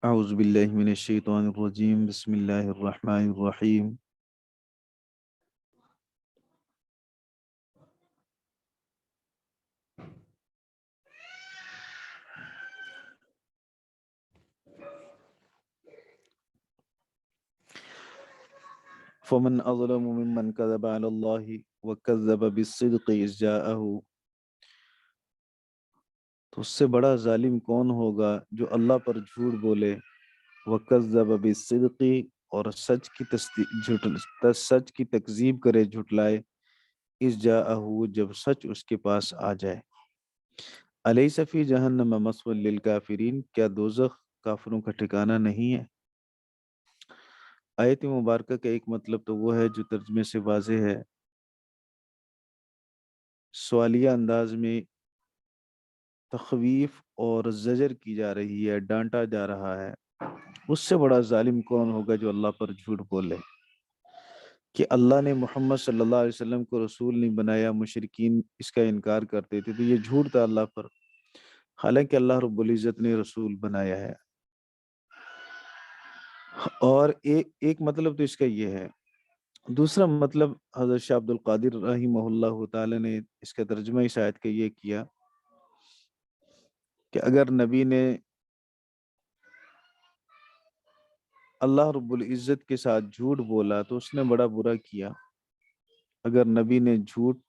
اعوذ باللہ من الشیطان الرجیم بسم اللہ الرحمن الرحیم فمن اظلم ممن کذب علی اللہ وکذب بالصدق اذ جاءہ، تو اس سے بڑا ظالم کون ہوگا جو اللہ پر جھوٹ بولے، وکذب بالصدق، اور سچ کی تکذیب کرے، جھٹلائے، اذ جاءہ، جب سچ اس کے پاس آ جائے۔ الیس فی جہنم مثوی للکافرین، کیا دوزخ کافروں کا ٹھکانہ نہیں ہے؟ آیت مبارکہ کا ایک مطلب تو وہ ہے جو ترجمے سے واضح ہے، سوالیہ انداز میں تخویف اور زجر کی جا رہی ہے، ڈانٹا جا رہا ہے۔ اس سے بڑا ظالم کون ہوگا جو اللہ پر جھوٹ بولے کہ اللہ نے محمد صلی اللہ علیہ وسلم کو رسول نہیں بنایا، مشرکین اس کا انکار کرتے تھے، تو یہ جھوٹ تھا اللہ پر، حالانکہ اللہ رب العزت نے رسول بنایا ہے۔ اور ایک مطلب تو اس کا یہ ہے۔ دوسرا مطلب حضرت شاہ عبد القادر رحمہ اللہ تعالی نے اس کا ترجمہ اس آیت کا یہ کیا کہ اگر نبی نے اللہ رب العزت کے ساتھ جھوٹ بولا تو اس نے بڑا برا کیا۔ اگر نبی نے جھوٹ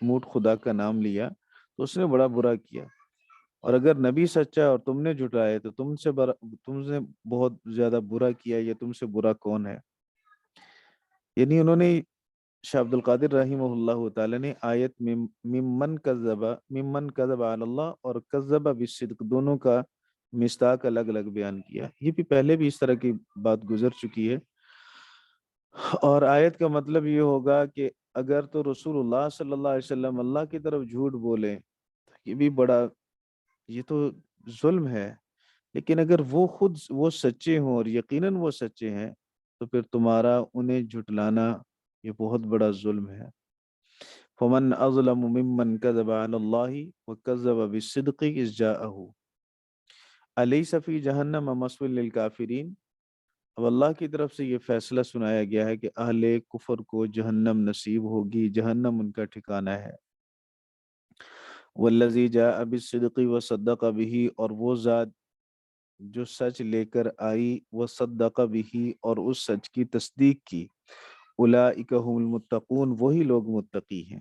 موٹ خدا کا نام لیا تو اس نے بڑا برا کیا، اور اگر نبی سچا اور تم نے جھٹلایا تو تم سے بہت زیادہ برا کیا، یہ تم سے برا کون ہے؟ یعنی انہوں نے شاہ عبد القادر رحمہ اللہ تعالی نے آیت میں ممن کذب علی اللہ اور کذب بالصدق دونوں کا مصداق الگ الگ بیان کیا۔ یہ بھی پہلے بھی اس طرح کی بات گزر چکی ہے، اور آیت کا مطلب یہ ہوگا کہ اگر تو رسول اللہ صلی اللہ علیہ وسلم اللہ کی طرف جھوٹ بولے، یہ بھی بڑا، یہ تو ظلم ہے، لیکن اگر وہ خود وہ سچے ہوں اور یقیناً وہ سچے ہیں تو پھر تمہارا انہیں جھٹلانا یہ بہت بڑا ظلم ہے۔ فمن اظلم ممن کذب علی اللہ وکذب بالصدق اذ جاءہ الیس فی جہنم مثوی للکافرین۔ اب اللہ کی طرف سے یہ فیصلہ سنایا گیا ہے کہ اہل کفر کو جہنم نصیب ہوگی، جہنم ان کا ٹھکانہ ہے۔ والذی جاء بالصدق وصدق به، اور وہ ذات جو سچ لے کر آئی، وصدق به، اور اس سچ کی تصدیق کی، اولئک هم المتقون، وہی لوگ متقی ہیں۔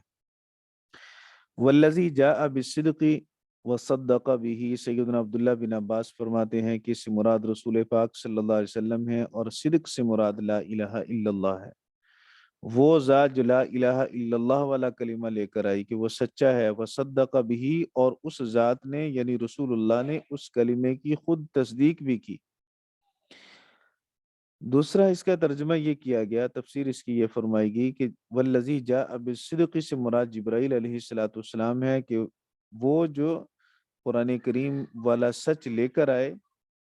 والذی جاء بالصدق وصدق به، سیدنا عبداللہ بن عباس فرماتے ہیں کہ اس سے مراد رسول پاک صلی اللہ علیہ وسلم ہے، اور صدق سے مراد لا الہ الا اللہ ہے۔ وہ ذات جو لا الہ الا اللہ والا کلمہ لے کر آئی کہ وہ سچا ہے، وصدق به، اور اس ذات نے یعنی رسول اللہ نے اس کلمے کی خود تصدیق بھی کی۔ دوسرا اس کا ترجمہ یہ کیا گیا، تفسیر اس کی یہ فرمائی گئی کہ والذی جاء بالصدق سے مراد جبرائیل علیہ الصلوۃ والسلام ہے، کہ وہ جو قرآن کریم والا سچ لے کر آئے،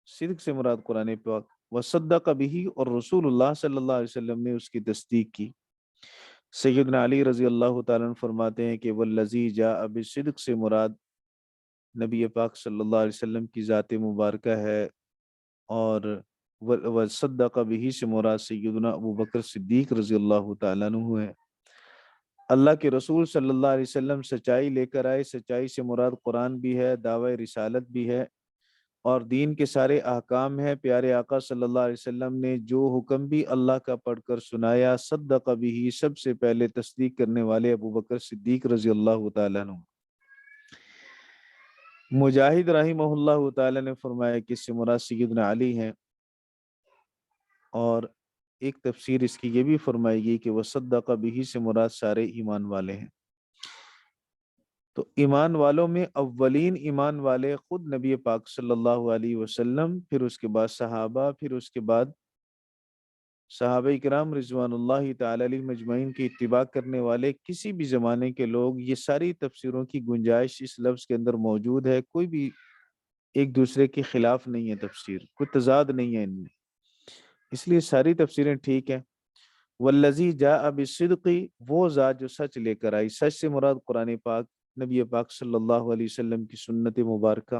صدق سے مراد قرآن پاک، وصدق به، اور رسول اللہ صلی اللہ علیہ وسلم نے اس کی تصدیق کی۔ سیدنا علی رضی اللہ تعالیٰ عنہ فرماتے ہیں کہ والذی جاء بالصدق سے مراد نبی پاک صلی اللہ علیہ وسلم کی ذات مبارکہ ہے، اور وصدق به سے مراد سیدنا ابو بکر صدیق رضی اللہ تعالیٰ عنہ ہے۔ اللہ کے رسول صلی اللہ علیہ وسلم سچائی لے کر آئے، سچائی سے مراد قرآن بھی ہے، دعوی رسالت بھی ہے، اور دین کے سارے احکام ہیں۔ پیارے آقا صلی اللہ علیہ وسلم نے جو حکم بھی اللہ کا پڑھ کر سنایا، صدق به، سب سے پہلے تصدیق کرنے والے ابو بکر صدیق رضی اللہ تعالیٰ عنہ۔ مجاہد رحمہ اللہ تعالیٰ نے فرمایا کہ اس سے مراد سیدنا علی ہیں، اور ایک تفسیر اس کی یہ بھی فرمائی گئی کہ وصدق به سے مراد سارے ایمان والے ہیں۔ تو ایمان والوں میں اولین ایمان والے خود نبی پاک صلی اللہ علیہ وسلم، پھر اس کے بعد صحابہ، پھر اس کے بعد صحابہ کرام رضوان اللہ تعالی علیہ مجمعین کی اتباع کرنے والے کسی بھی زمانے کے لوگ۔ یہ ساری تفسیروں کی گنجائش اس لفظ کے اندر موجود ہے، کوئی بھی ایک دوسرے کے خلاف نہیں ہے، تفسیر کوئی تضاد نہیں ہے ان میں، اس لیے ساری تفسیریں ٹھیک ہیں۔ والذی جاء بالصدق، وہ ذات جو سچ لے کر آئی، سچ سے مراد قرآن پاک، نبی پاک صلی اللہ علیہ وسلم کی سنت مبارکہ۔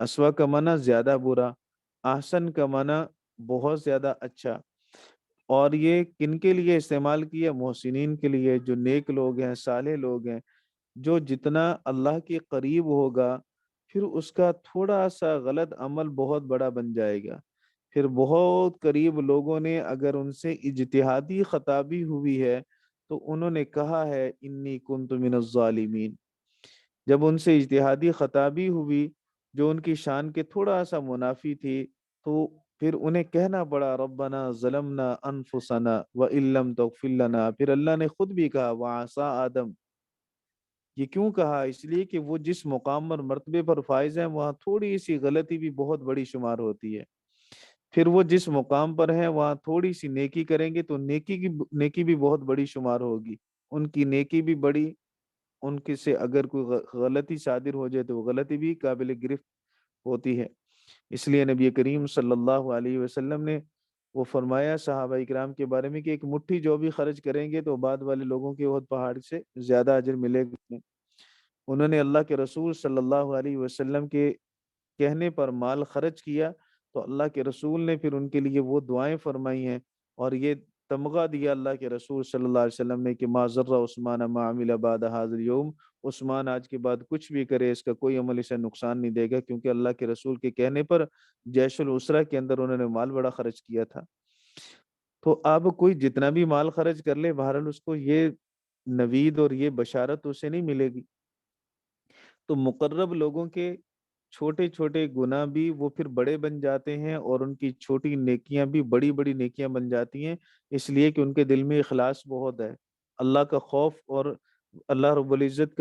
اسوا کا معنی زیادہ برا، احسن کا معنی بہت زیادہ اچھا۔ اور یہ کن کے لیے استعمال کیا؟ محسنین کے لیے، جو نیک لوگ ہیں، صالح لوگ ہیں۔ جو جتنا اللہ کے قریب ہوگا پھر اس کا تھوڑا سا غلط عمل بہت بڑا بن جائے گا۔ پھر بہت قریب لوگوں نے اگر ان سے اجتہادی خطا بھی ہوئی ہے تو انہوں نے کہا ہے انی کنت من الظالمین۔ جب ان سے اجتہادی خطا بھی ہوئی جو ان کی شان کے تھوڑا سا منافی تھی، تو پھر انہیں کہنا پڑا ربنا ظلمنا انفسنا وان لم تغفر لنا۔ پھر اللہ نے خود بھی کہا وعصى آدم۔ یہ کیوں کہا؟ اس لیے کہ وہ جس مقام اور مرتبے پر فائز ہیں وہاں تھوڑی سی غلطی بھی بہت بڑی شمار ہوتی ہے۔ پھر وہ جس مقام پر ہیں وہاں تھوڑی سی نیکی کریں گے تو نیکی بھی بہت بڑی شمار ہوگی، ان کی نیکی بھی بڑی، ان کے سے اگر کوئی غلطی صادر ہو جائے تو وہ غلطی بھی قابل گرفت ہوتی ہے۔ اس لیے نبی کریم صلی اللہ علیہ وسلم نے وہ فرمایا صحابہ اکرام کے بارے میں کہ ایک مٹھی جو بھی خرچ کریں گے تو بعد والے لوگوں کے احد پہاڑ سے زیادہ اجر ملے گا۔ انہوں نے اللہ کے رسول صلی اللہ علیہ وسلم کے کہنے پر مال خرچ کیا تو اللہ کے رسول نے پھر ان کے لیے وہ دعائیں فرمائی ہیں اور یہ تمغہ دیا اللہ کے رسول صلی اللہ علیہ وسلم نے کہ ما ضر عثمان ما عمل بعد هذا اليوم۔ عثمان آج کے بعد کچھ بھی کرے اس کا کوئی عمل اسے نقصان نہیں دے گا، کیونکہ اللہ کے رسول کے کہنے پر جیش العسرہ کے اندر انہوں نے مال بڑا خرچ کیا تھا۔ تو اب کوئی جتنا بھی مال خرچ کر لے بہرحال اس کو یہ نوید اور یہ بشارت اسے نہیں ملے گی۔ تو مقرب لوگوں کے چھوٹے چھوٹے گناہ بھی وہ پھر بڑے بن جاتے ہیں اور ان کی چھوٹی نیکیاں بھی بڑی بڑی نیکیاں بن جاتی ہیں، اس لیے کہ ان کے دل میں اخلاص بہت ہے، اللہ کا خوف اور اللہ رب العزت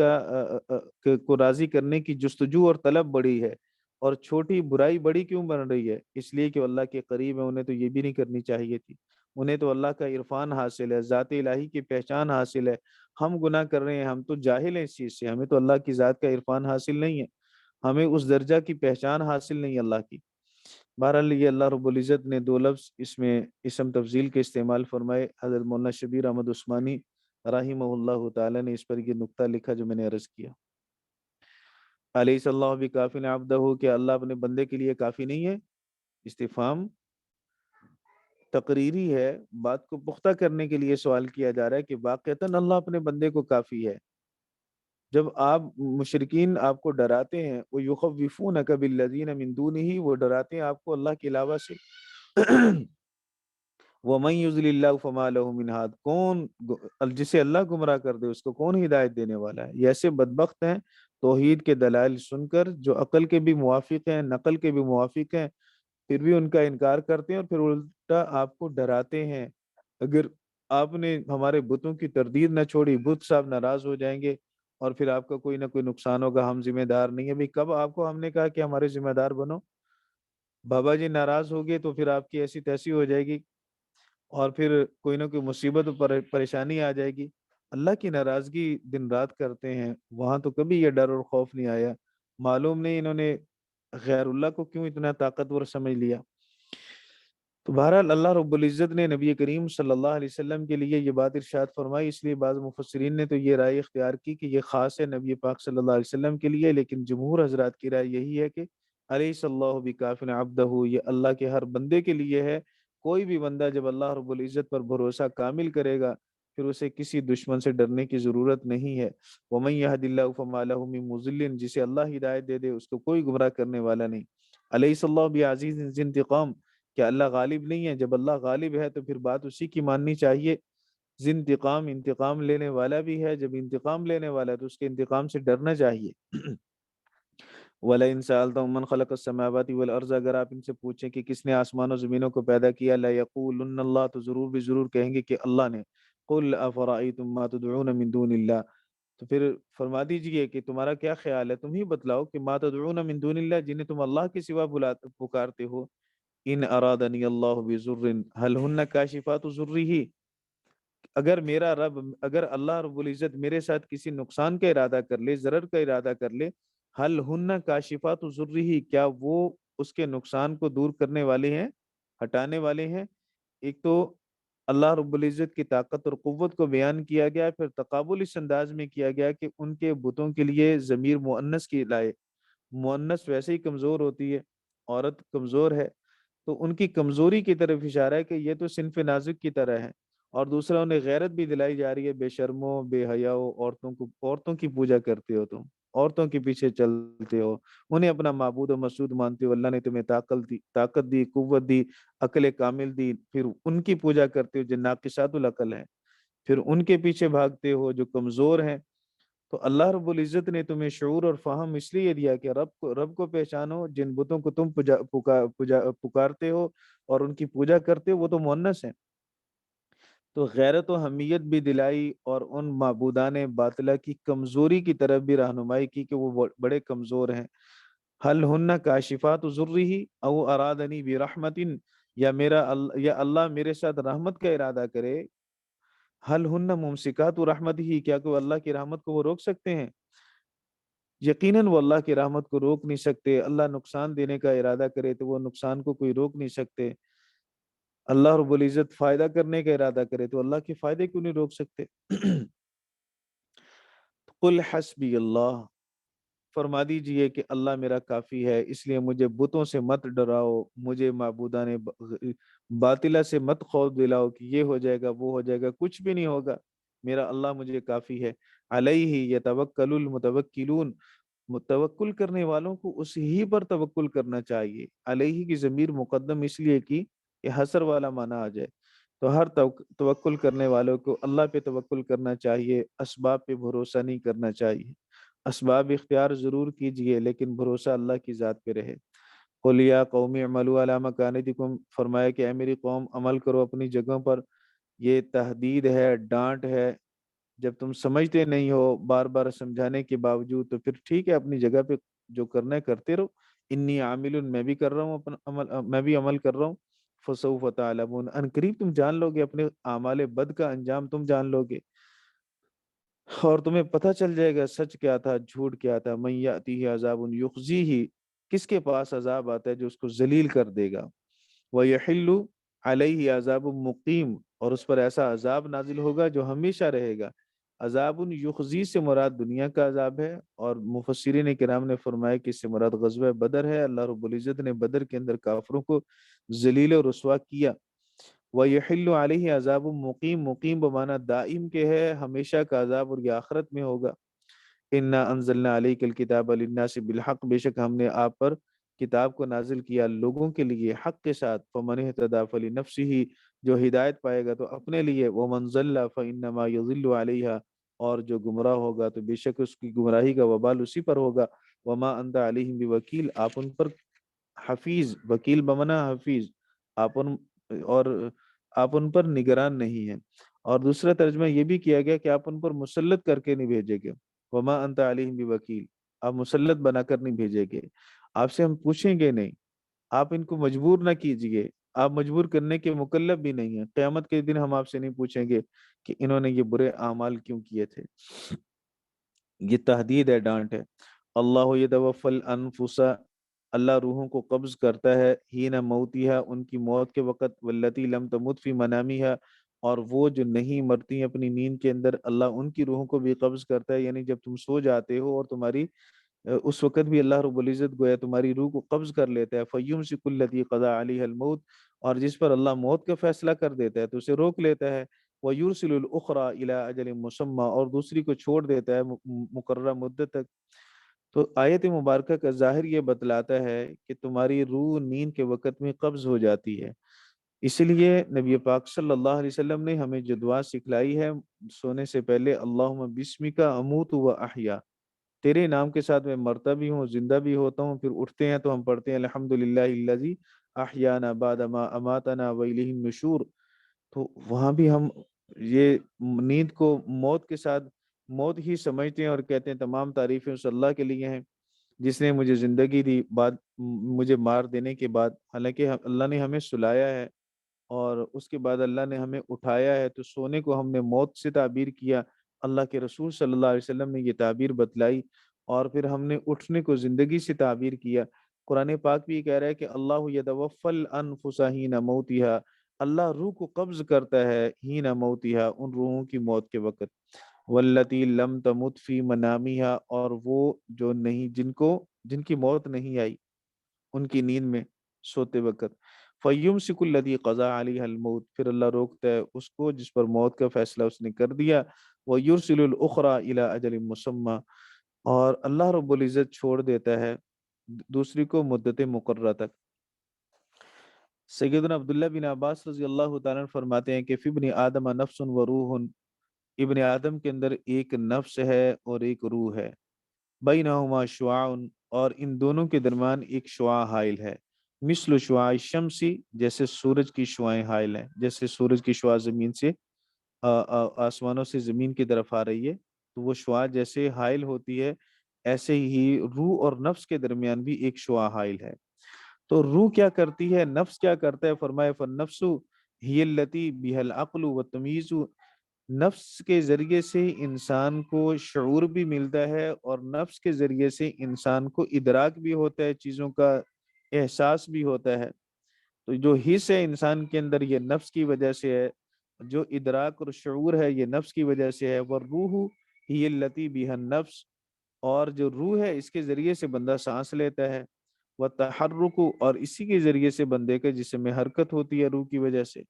کو راضی کرنے کی جستجو اور طلب بڑی ہے۔ اور چھوٹی برائی بڑی کیوں بن رہی ہے؟ اس لیے کہ وہ اللہ کے قریب ہے، انہیں تو یہ بھی نہیں کرنی چاہیے تھی۔ انہیں تو اللہ کا عرفان حاصل ہے، ذات الہی کی پہچان حاصل ہے۔ ہم گناہ کر رہے ہیں، ہم تو جاہل ہیں اس چیز سے، ہمیں تو اللہ کی ذات کا عرفان حاصل نہیں ہے، ہمیں اس درجہ کی پہچان حاصل نہیں ہے اللہ کی۔ بہرحال یہ اللہ رب العزت نے دو لفظ اس میں اسم تفضیل کے استعمال فرمائے۔ حضرت مولانا شبیر احمد عثمانی رحمہ اللہ تعالی نے اس پر یہ نقطہ لکھا جو میں نے عرض کیا۔ علیہ اللہ بکافٍ عبدہ، کہ اللہ اپنے بندے کے لیے کافی نہیں ہے؟ استفہام تقریری ہے، بات کو پختہ کرنے کے لیے سوال کیا جا رہا ہے کہ واقعتاً اللہ اپنے بندے کو کافی ہے۔ جب آپ مشرکین آپ کو ڈراتے ہیں وہ یخوفونک بالذین من دونہ، وہ ڈراتے ہیں آپ کو اللہ کے علاوہ سے۔ ومن یضلل اللہ فما لہ من ہاد، کون جسے اللہ گمراہ کر دے اس کو کون ہدایت دینے والا ہے؟ یہ ایسے بدبخت ہیں توحید کے دلائل سن کر جو عقل کے بھی موافق ہیں، نقل کے بھی موافق ہیں، پھر بھی ان کا انکار کرتے ہیں اور پھر الٹا آپ کو ڈراتے ہیں اگر آپ نے ہمارے بتوں کی تردید نہ چھوڑی بت صاحب ناراض ہو جائیں گے اور پھر آپ کا کوئی نہ کوئی نقصان ہوگا، ہم ذمہ دار نہیں ہے۔ بھائی کب آپ کو ہم نے کہا کہ ہمارے ذمہ دار بنو؟ بابا جی ناراض ہو گئے تو پھر آپ کی ایسی تیسی ہو جائے گی اور پھر کوئی نہ کوئی مصیبت پریشانی آ جائے گی۔ اللہ کی ناراضگی دن رات کرتے ہیں، وہاں تو کبھی یہ ڈر اور خوف نہیں آیا۔ معلوم نہیں انہوں نے غیر اللہ کو کیوں اتنا طاقتور سمجھ لیا۔ تو بہرحال اللہ رب العزت نے نبی کریم صلی اللہ علیہ وسلم کے لیے یہ بات ارشاد فرمائی، اس لیے بعض مفسرین نے تو یہ رائے اختیار کی کہ یہ خاص ہے نبی پاک صلی اللہ علیہ وسلم کے لیے، لیکن جمہور حضرات کی رائے یہی ہے کہ علیہ صلی اللہ بکافٍ عبدہ، یہ اللہ کے ہر بندے کے لیے ہے۔ کوئی بھی بندہ جب اللہ رب العزت پر بھروسہ کامل کرے گا پھر اسے کسی دشمن سے ڈرنے کی ضرورت نہیں ہے۔ وَمَن يَهْدِ اللَّهُ فَمَا لَهُ مِن مُضِلٍّ، جسے اللہ ہدایت دے دے اس کو کوئی گمراہ کرنے والا نہیں۔ علیہ صلی اللہ بعزیز ذی انتقام، کیا اللہ غالب نہیں ہے؟ جب اللہ غالب ہے تو پھر بات اسی کی ماننی چاہیے۔ ذی انتقام، انتقام لینے والا بھی ہے، جب انتقام لینے والا ہے تو اس کے انتقام سے ڈرنا چاہیے۔ وَلَئِن سَأَلْتَهُم مَّنْ خَلَقَ السَّمَاوَاتِ وَالْأَرْضَ، اگر آپ ان سے پوچھیں کہ کس نے آسمان و زمینوں کو پیدا کیا، لَيَقُولُنَّ اللَّهُ، تو ضرور بھی ضرور کہیں گے کہ اللہ نے۔ قُلْ أَفَرَأَيْتُم مَّا تَدْعُونَ مِن دُونِ اللَّهِ، تو پھر فرما دیجئے کہ تمہارا کیا خیال ہے، تم ہی بتلاؤ کہ ما تدعون من دون اللہ، جنہیں تم اللہ کے سوا پکارتے ہو۔ ان ارادنی اللہ بضر هل ہن کاشفات ضرہ، اگر اللہ رب العزت میرے ساتھ کسی نقصان کا ارادہ کر لے، ضرر کا ارادہ کر لے، هل ہن کاشفات ضرہ، کیا وہ اس کے نقصان کو دور کرنے والے ہیں، ہٹانے والے ہیں؟ ایک تو اللہ رب العزت کی طاقت اور قوت کو بیان کیا گیا، پھر تقابل اس انداز میں کیا گیا کہ ان کے بتوں کے لیے ضمیر مؤنث کی لائے، مؤنث ویسے ہی کمزور ہوتی ہے، عورت کمزور ہے، تو ان کی کمزوری کی طرف اشارہ ہے کہ یہ تو صنف نازک کی طرح ہے۔ اور دوسرا انہیں غیرت بھی دلائی جا رہی ہے، بے شرمو بے حیاؤ، عورتوں کی پوجا کرتے ہو تم، عورتوں کے پیچھے چلتے ہو، انہیں اپنا معبود و مسعود مانتے ہو، اللہ نے تمہیں طاقت دی، قوت دی، عقل کامل دی، پھر ان کی پوجا کرتے ہو جو ناقصات العقل ہیں، پھر ان کے پیچھے بھاگتے ہو جو کمزور ہیں۔ تو اللہ رب العزت نے تمہیں شعور اور فہم اس لیے دیا کہ رب کو پہچانو، جن بتوں کو تم پکارتے ہو اور ان کی پوجا کرتے ہو وہ تو مؤنث ہیں۔ تو غیرت و حمیت بھی دلائی اور ان معبودان باطلہ کی کمزوری کی طرف بھی رہنمائی کی کہ وہ بڑے کمزور ہیں۔ حل ہن کاشفات ضرہ او ارادنی برحمت، یا اللہ میرے ساتھ رحمت کا ارادہ کرے، حل ہن ممسکات رحمت ہی، کیا کہ اللہ کی رحمت کو وہ روک سکتے ہیں؟ یقیناً وہ اللہ کی رحمت کو روک نہیں سکتے۔ اللہ نقصان دینے کا ارادہ کرے تو وہ نقصان کو کوئی روک نہیں سکتے۔ اللہ رب العزت فائدہ کرنے کا ارادہ کرے تو اللہ کے فائدے کیوں نہیں روک سکتے؟ قل حسبی اللہ، فرما دیجئے کہ اللہ میرا کافی ہے، اس لیے مجھے بتوں سے مت ڈراؤ، مجھے معبودان باطلہ سے مت خوف دلاؤ کہ یہ ہو جائے گا وہ ہو جائے گا، کچھ بھی نہیں ہوگا، میرا اللہ مجھے کافی ہے۔ علیہ یتوکل المتوکلون، توکل کرنے والوں کو اس ہی پر توکل کرنا چاہیے۔ علیہ کی ضمیر مقدم اس لیے کی کہ حسر والا معنی آ جائے، تو ہر توکل کرنے والوں کو اللہ پہ توکل کرنا چاہیے، اسباب پہ بھروسہ نہیں کرنا چاہیے۔ اسباب اختیار ضرور کیجئے لیکن بھروسہ اللہ کی ذات پہ رہے۔ قل یا قوم اعملوا علی مکانتکم، فرمایا کہ اے میری قوم عمل کرو اپنی جگہوں پر۔ یہ تحدید ہے، ڈانٹ ہے، جب تم سمجھتے نہیں ہو بار بار سمجھانے کے باوجود تو پھر ٹھیک ہے اپنی جگہ پہ جو کرنا ہے کرتے رہو۔ انی عامل، میں بھی کر رہا ہوں اپنا عمل، میں بھی عمل کر رہا ہوں۔ فسوف تعلمون، ان قریب تم جان لو گے، اپنے اعمال بد کا انجام تم جان لو گے اور تمہیں پتہ چل جائے گا سچ کیا تھا جھوٹ کیا تھا۔ من یاتیہ عذاب یخزیہ، کس کے پاس عذاب آتا ہے جو اس کو ذلیل کر دے گا۔ وَيَحِلُّ عَلَيْهِ عَذَابٌ مُقِيمٌ، اور اس پر ایسا عذاب نازل ہوگا جو ہمیشہ رہے گا۔ عذاب یخزی سے مراد دنیا کا عذاب ہے، اور مفسرین کرام نے فرمایا کہ اس سے مراد غزوہ بدر ہے۔ اللہ رب العزت نے بدر کے اندر کافروں کو ذلیل و رسوا کیا۔ وَيَحِلُّ عَلَيْهِ عَذَابٌ مُقِيمٌ، مقیم بمعنی دائم کے ہے، ہمیشہ کا عذاب، اور یہ آخرت میں ہوگا۔ انا انزلنا علیک الکتاب للناس بالحق، بے شک ہم نے آپ پر کتاب کو نازل کیا لوگوں کے لیے حق کے ساتھ۔ فمن اہتدی فلنفسہ، جو ہدایت پائے گا تو اپنے لیے، ومن ضل فانما یضل علیہا، اور جو گمراہ ہوگا تو بے شک اس کی گمراہی کا وبال اسی پر ہوگا۔ وما انت علیہم بوکیل، آپ ان پر حفیظ، وکیل بمنا حفیظ، آپ ان اور آپ ان پر نگران نہیں ہیں۔ اور دوسرا ترجمہ یہ بھی کیا گیا کہ آپ ان پر مسلط کر کے نہیں بھیجے گے۔ وما انت علیہم بوکیل، آپ مسلط بنا کر نہیں بھیجے گے، آپ سے ہم پوچھیں گے نہیں، آپ ان کو مجبور نہ کیجیے، آپ مجبور کرنے کے مکلف بھی نہیں ہیں۔ قیامت کے دن ہم آپ سے نہیں پوچھیں گے کہ انہوں نے یہ برے اعمال کیوں کیے تھے۔ یہ تحدید ہے، ڈانٹ ہے۔ اللہ یتوفی الانفس، اللہ روحوں کو قبض کرتا ہے، ہین موتیہا، ان کی موت کے وقت، واللتی لم تمت فی منامیہا، اور وہ جو نہیں مرتی اپنی نیند کے اندر، اللہ ان کی روحوں کو بھی قبض کرتا ہے۔ یعنی جب تم سو جاتے ہو اور تمہاری اس وقت بھی اللہ رب العزت گویا تمہاری روح کو قبض کر لیتا ہے۔ فیمسک التی قضا علیہ الموت، اور جس پر اللہ موت کا فیصلہ کر دیتا ہے تو اسے روک لیتا ہے۔ وَيُرْسِلُ الْأُخْرَى إِلَىٰ أَجَلٍ مُّسَمًّى، اور دوسری کو چھوڑ دیتا ہے مقررہ مدت تک۔ تو آیت مبارکہ کا ظاہر یہ بتلاتا ہے کہ تمہاری روح نیند کے وقت میں قبض ہو جاتی ہے۔ اسی لیے نبی پاک صلی اللہ علیہ وسلم نے ہمیں جو دعا سکھلائی ہے سونے سے پہلے، اللہم بسمک اموت و احیا، تیرے نام کے ساتھ میں مرتا بھی ہوں زندہ بھی ہوتا ہوں۔ پھر اٹھتے ہیں تو ہم پڑھتے ہیں الحمدللہ الذی احیانا بعد ما اماتنا والیہ النشور۔ تو وہاں بھی ہم یہ نیند کو موت کے ساتھ موت ہی سمجھتے ہیں اور کہتے ہیں تمام تعریفیں اس اللہ کے لیے ہیں جس نے مجھے زندگی دی بعد مجھے مار دینے کے بعد۔ حالانکہ اللہ نے ہمیں سلایا ہے اور اس کے بعد اللہ نے ہمیں اٹھایا ہے، تو سونے کو ہم نے موت سے تعبیر کیا، اللہ کے رسول صلی اللہ علیہ وسلم نے یہ تعبیر بتلائی، اور پھر ہم نے اٹھنے کو زندگی سے تعبیر کیا۔ قرآن پاک بھی یہ کہہ رہا ہے کہ اللہ یتوفی الانفس حین موتها، اللہ روح کو قبض کرتا ہے ہین موتها، ان روحوں کی موت کے وقت۔ واللتی لم تمت فی منامیہا، اور وہ جو نہیں جن کی موت نہیں آئی ان کی نیند میں سوتے وقت، فیمسک الذی قضى علیہ الموت، پھر اللہ روکتا ہے اس کو جس پر موت کا فیصلہ اس نے کر دیا، ویرسل الاخری الی اجل مسمى، اور اللہ رب العزت چھوڑ دیتا ہے دوسری کو مدت مقررہ تک۔ سیدنا عبداللہ بن عباس رضی اللہ تعالیٰ عنہ فرماتے ہیں کہ فی ابن آدم نفس و روح، ابن آدم کے اندر ایک نفس ہے اور ایک روح ہے، بینہما شعاع، اور ان دونوں کے درمیان ایک شعاع حائل ہے، مثل شعاع الشمسی، جیسے سورج کی شعاعیں حائل ہیں، جیسے سورج کی شعاع زمین سے آسمانوں سے زمین کی طرف آ رہی ہے تو وہ شعاع جیسے حائل ہوتی ہے، ایسے ہی روح اور نفس کے درمیان بھی ایک شعاع حائل ہے۔ تو روح کیا کرتی ہے، نفس کیا کرتا ہے، فرمائے فالنفس ہی التی بها العقل والتمییز، نفس کے ذریعے سے انسان کو شعور بھی ملتا ہے اور نفس کے ذریعے سے انسان کو ادراک بھی ہوتا ہے، چیزوں کا احساس بھی ہوتا ہے۔ تو جو حص ہے انسان کے اندر یہ نفس کی وجہ سے ہے، جو ادراک اور شعور ہے یہ نفس کی وجہ سے ہے، والروح ہی التی بها النفس، اور جو روح ہے اس کے ذریعے سے بندہ سانس لیتا ہے، وتحرک، اور اسی کے ذریعے سے بندے کے جسم میں حرکت ہوتی ہے روح کی وجہ سے۔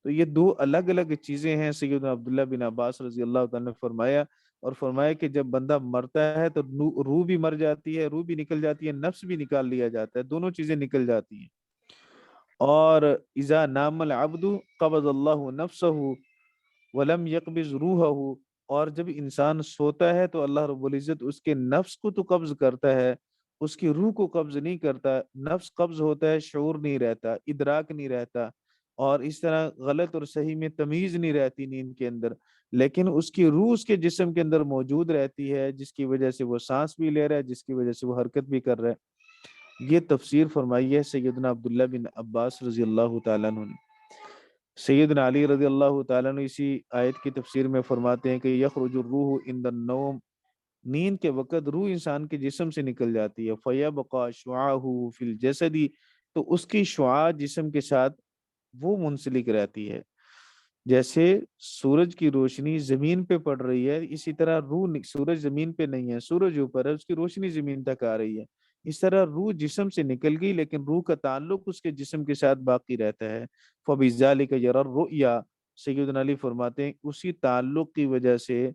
تو یہ دو الگ الگ چیزیں ہیں، سیدنا عبداللہ بن عباس رضی اللہ تعالیٰ نے فرمایا، اور فرمایا کہ جب بندہ مرتا ہے تو روح بھی مر جاتی ہے، روح بھی نکل جاتی ہے، نفس بھی نکال لیا جاتا ہے، دونوں چیزیں نکل جاتی ہیں۔ اور اذا نام العبد قبض اللہ نفسہ ولم یقبض روحہ، اور جب انسان سوتا ہے تو اللہ رب العزت اس کے نفس کو تو قبض کرتا ہے، اس کی روح کو قبض نہیں کرتا۔ نفس قبض ہوتا ہے، شعور نہیں رہتا، ادراک نہیں رہتا، اور اس طرح غلط اور صحیح میں تمیز نہیں رہتی نیند کے اندر، لیکن اس کی روح اس کے جسم کے اندر موجود رہتی ہے، جس کی وجہ سے وہ سانس بھی لے رہا ہے، جس کی وجہ سے وہ حرکت بھی کر رہا ہے۔ یہ تفسیر فرمائی ہے سیدنا عبداللہ بن عباس رضی اللہ تعالیٰ عنہ نے۔ سیدنا علی رضی اللہ تعالیٰ عنہ اسی آیت کی تفسیر میں فرماتے ہیں کہ یخرج الروح عند النوم، نیند کے وقت روح انسان کے جسم سے نکل جاتی ہے، فیبقى شعاعه فی الجسد، تو اس کی شعاع جسم کے ساتھ وہ منسلک رہتی ہے۔ جیسے سورج کی روشنی زمین پہ پڑ رہی ہے، اسی طرح سورج زمین پہ نہیں ہے، سورج اوپر ہے، اس کی روشنی زمین تک آ رہی ہے، اس طرح روح جسم سے نکل گئی لیکن روح کا تعلق اس کے جسم کے ساتھ باقی رہتا ہے۔ فَبِذَلِكَ يَرَى الرُّؤْيَا، سیدنا علی فرماتے ہیں اسی تعلق کی وجہ سے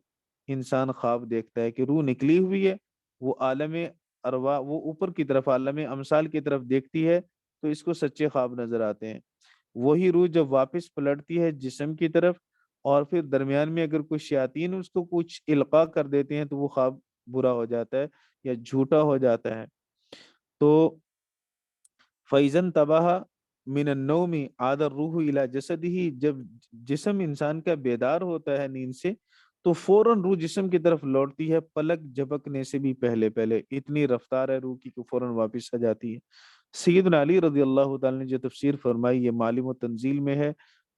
انسان خواب دیکھتا ہے کہ روح نکلی ہوئی ہے، وہ عالم ارواح، وہ اوپر کی طرف عالم امثال کی طرف دیکھتی ہے تو اس کو سچے خواب نظر آتے ہیں۔ وہی روح جب واپس پلٹتی ہے جسم کی طرف، اور پھر درمیان میں اگر کوئی شیاطین اس کو کچھ القاء کر دیتے ہیں تو وہ خواب برا ہو جاتا ہے یا جھوٹا ہو جاتا ہے۔ تو فَإِذَا انْتَبَهَ مِنَ النَّوْمِ عَادَ الرُّوحُ إِلَى جَسَدِهِ، جب جسم انسان کا بیدار ہوتا ہے نیند سے تو فوراً روح جسم کی طرف لوٹتی ہے، پلک جھپکنے سے بھی پہلے پہلے، اتنی رفتار ہے روح کی کہ فوراً واپس آ جاتی ہے۔ سیدنا علی رضی اللہ تعالیٰ نے جو تفسیر فرمائی یہ معالم و تنزیل میں ہے،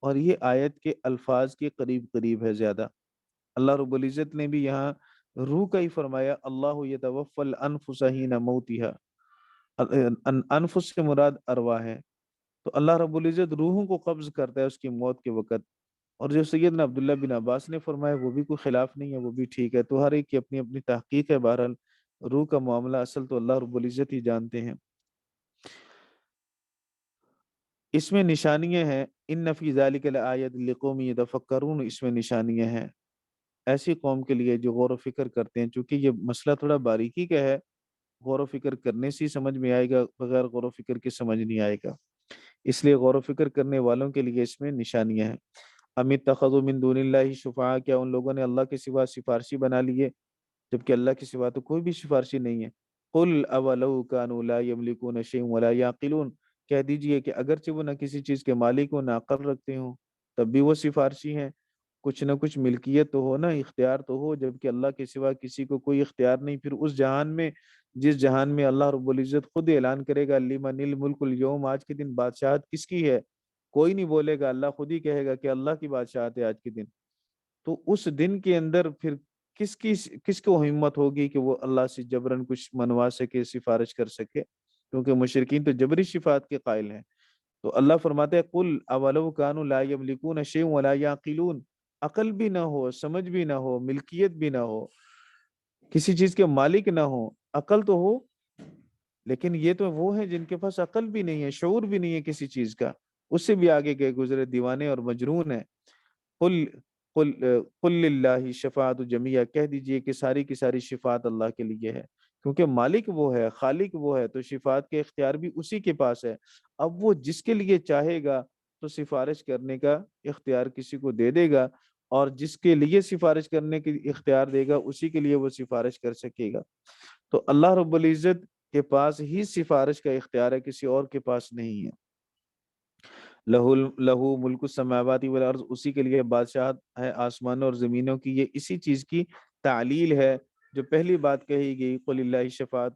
اور یہ آیت کے الفاظ کے قریب قریب ہے زیادہ۔ اللہ رب العزت نے بھی یہاں روح کا ہی فرمایا، اللہ یتوفی الانفس حین موتها، انفس سے مراد ارواح ہے، تو اللہ رب العزت روحوں کو قبض کرتا ہے اس کی موت کے وقت۔ اور جو سیدنا عبداللہ بن عباس نے فرمایا وہ بھی کوئی خلاف نہیں ہے، وہ بھی ٹھیک ہے، تو ہر ایک کی اپنی اپنی تحقیق ہے۔ بہرحال روح کا معاملہ اصل تو اللہ رب العزت ہی جانتے ہیں۔ اس میں نشانیاں ہیں، ان فی ذلک لآیۃ لقوم یتفکرون، اس میں نشانیاں ہیں ایسی قوم کے لیے جو غور و فکر کرتے ہیں، چونکہ یہ مسئلہ تھوڑا باریکی کا ہے، غور و فکر کرنے سے ہی سمجھ میں آئے گا، بغیر غور و فکر کے سمجھ نہیں آئے گا، اس لیے غور و فکر کرنے والوں کے لیے اس میں نشانیاں ہیں۔ ام اتخذوا من دون اللہ شفعاء، کیا ان لوگوں نے اللہ کے سوا سفارشی بنا لیے، جبکہ اللہ کے سوا تو کوئی بھی سفارشی نہیں ہے۔ قل اولو کانوا لا یملکون شیئا ولا یعقلون، کہہ دیجئے کہ اگرچہ وہ نہ کسی چیز کے مالک ہوں نہ عقل رکھتے ہوں تب بھی وہ سفارشی ہیں، کچھ نہ کچھ ملکیت تو ہو نا، اختیار تو ہو، جبکہ اللہ کے سوا کسی کو کوئی اختیار نہیں۔ پھر اس جہان میں، جس جہان میں اللہ رب العزت خود اعلان کرے گا لمن الملک اليوم، آج کے دن بادشاہت کس کی ہے، کوئی نہیں بولے گا، اللہ خود ہی کہے گا کہ اللہ کی بادشاہت ہے آج کے دن۔ تو اس دن کے اندر پھر کس کو ہمت ہوگی کہ وہ اللہ سے جبرن کچھ منوا سکے، سفارش کر سکے، کیونکہ مشرکین تو جبری شفاعت کے قائل ہیں۔ تو اللہ فرماتے ہیں قل اولو کانوا لا یملکون شیئا ولا یعقلون، عقل بھی نہ ہو، سمجھ بھی نہ ہو، ملکیت بھی نہ ہو، کسی چیز کے مالک نہ ہو، عقل تو ہو، لیکن یہ تو وہ ہیں جن کے پاس عقل بھی نہیں ہے، شعور بھی نہیں ہے کسی چیز کا، اس سے بھی آگے گئے گزرے، دیوانے اور مجنون ہیں۔ قل قل قل للہ شفاعت جمیعہ، کہہ دیجئے کہ ساری کی ساری شفاعت اللہ کے لیے ہے، کیونکہ مالک وہ ہے، خالق وہ ہے، تو شفاعت کے اختیار بھی اسی کے پاس ہے۔ اب وہ جس کے لیے چاہے گا تو سفارش کرنے کا اختیار کسی کو دے دے گا، اور جس کے لیے سفارش کرنے کی اختیار دے گا اسی کے لیے وہ سفارش کر سکے گا۔ تو اللہ رب العزت کے پاس ہی سفارش کا اختیار ہے، کسی اور کے پاس نہیں ہے۔ لہو ملک السماوات والارض، اسی کے لیے بادشاہت ہے آسمانوں اور زمینوں کی۔ یہ اسی چیز کی تعلیل ہے جو پہلی بات کہی گئی، قل اللہ شفاعت،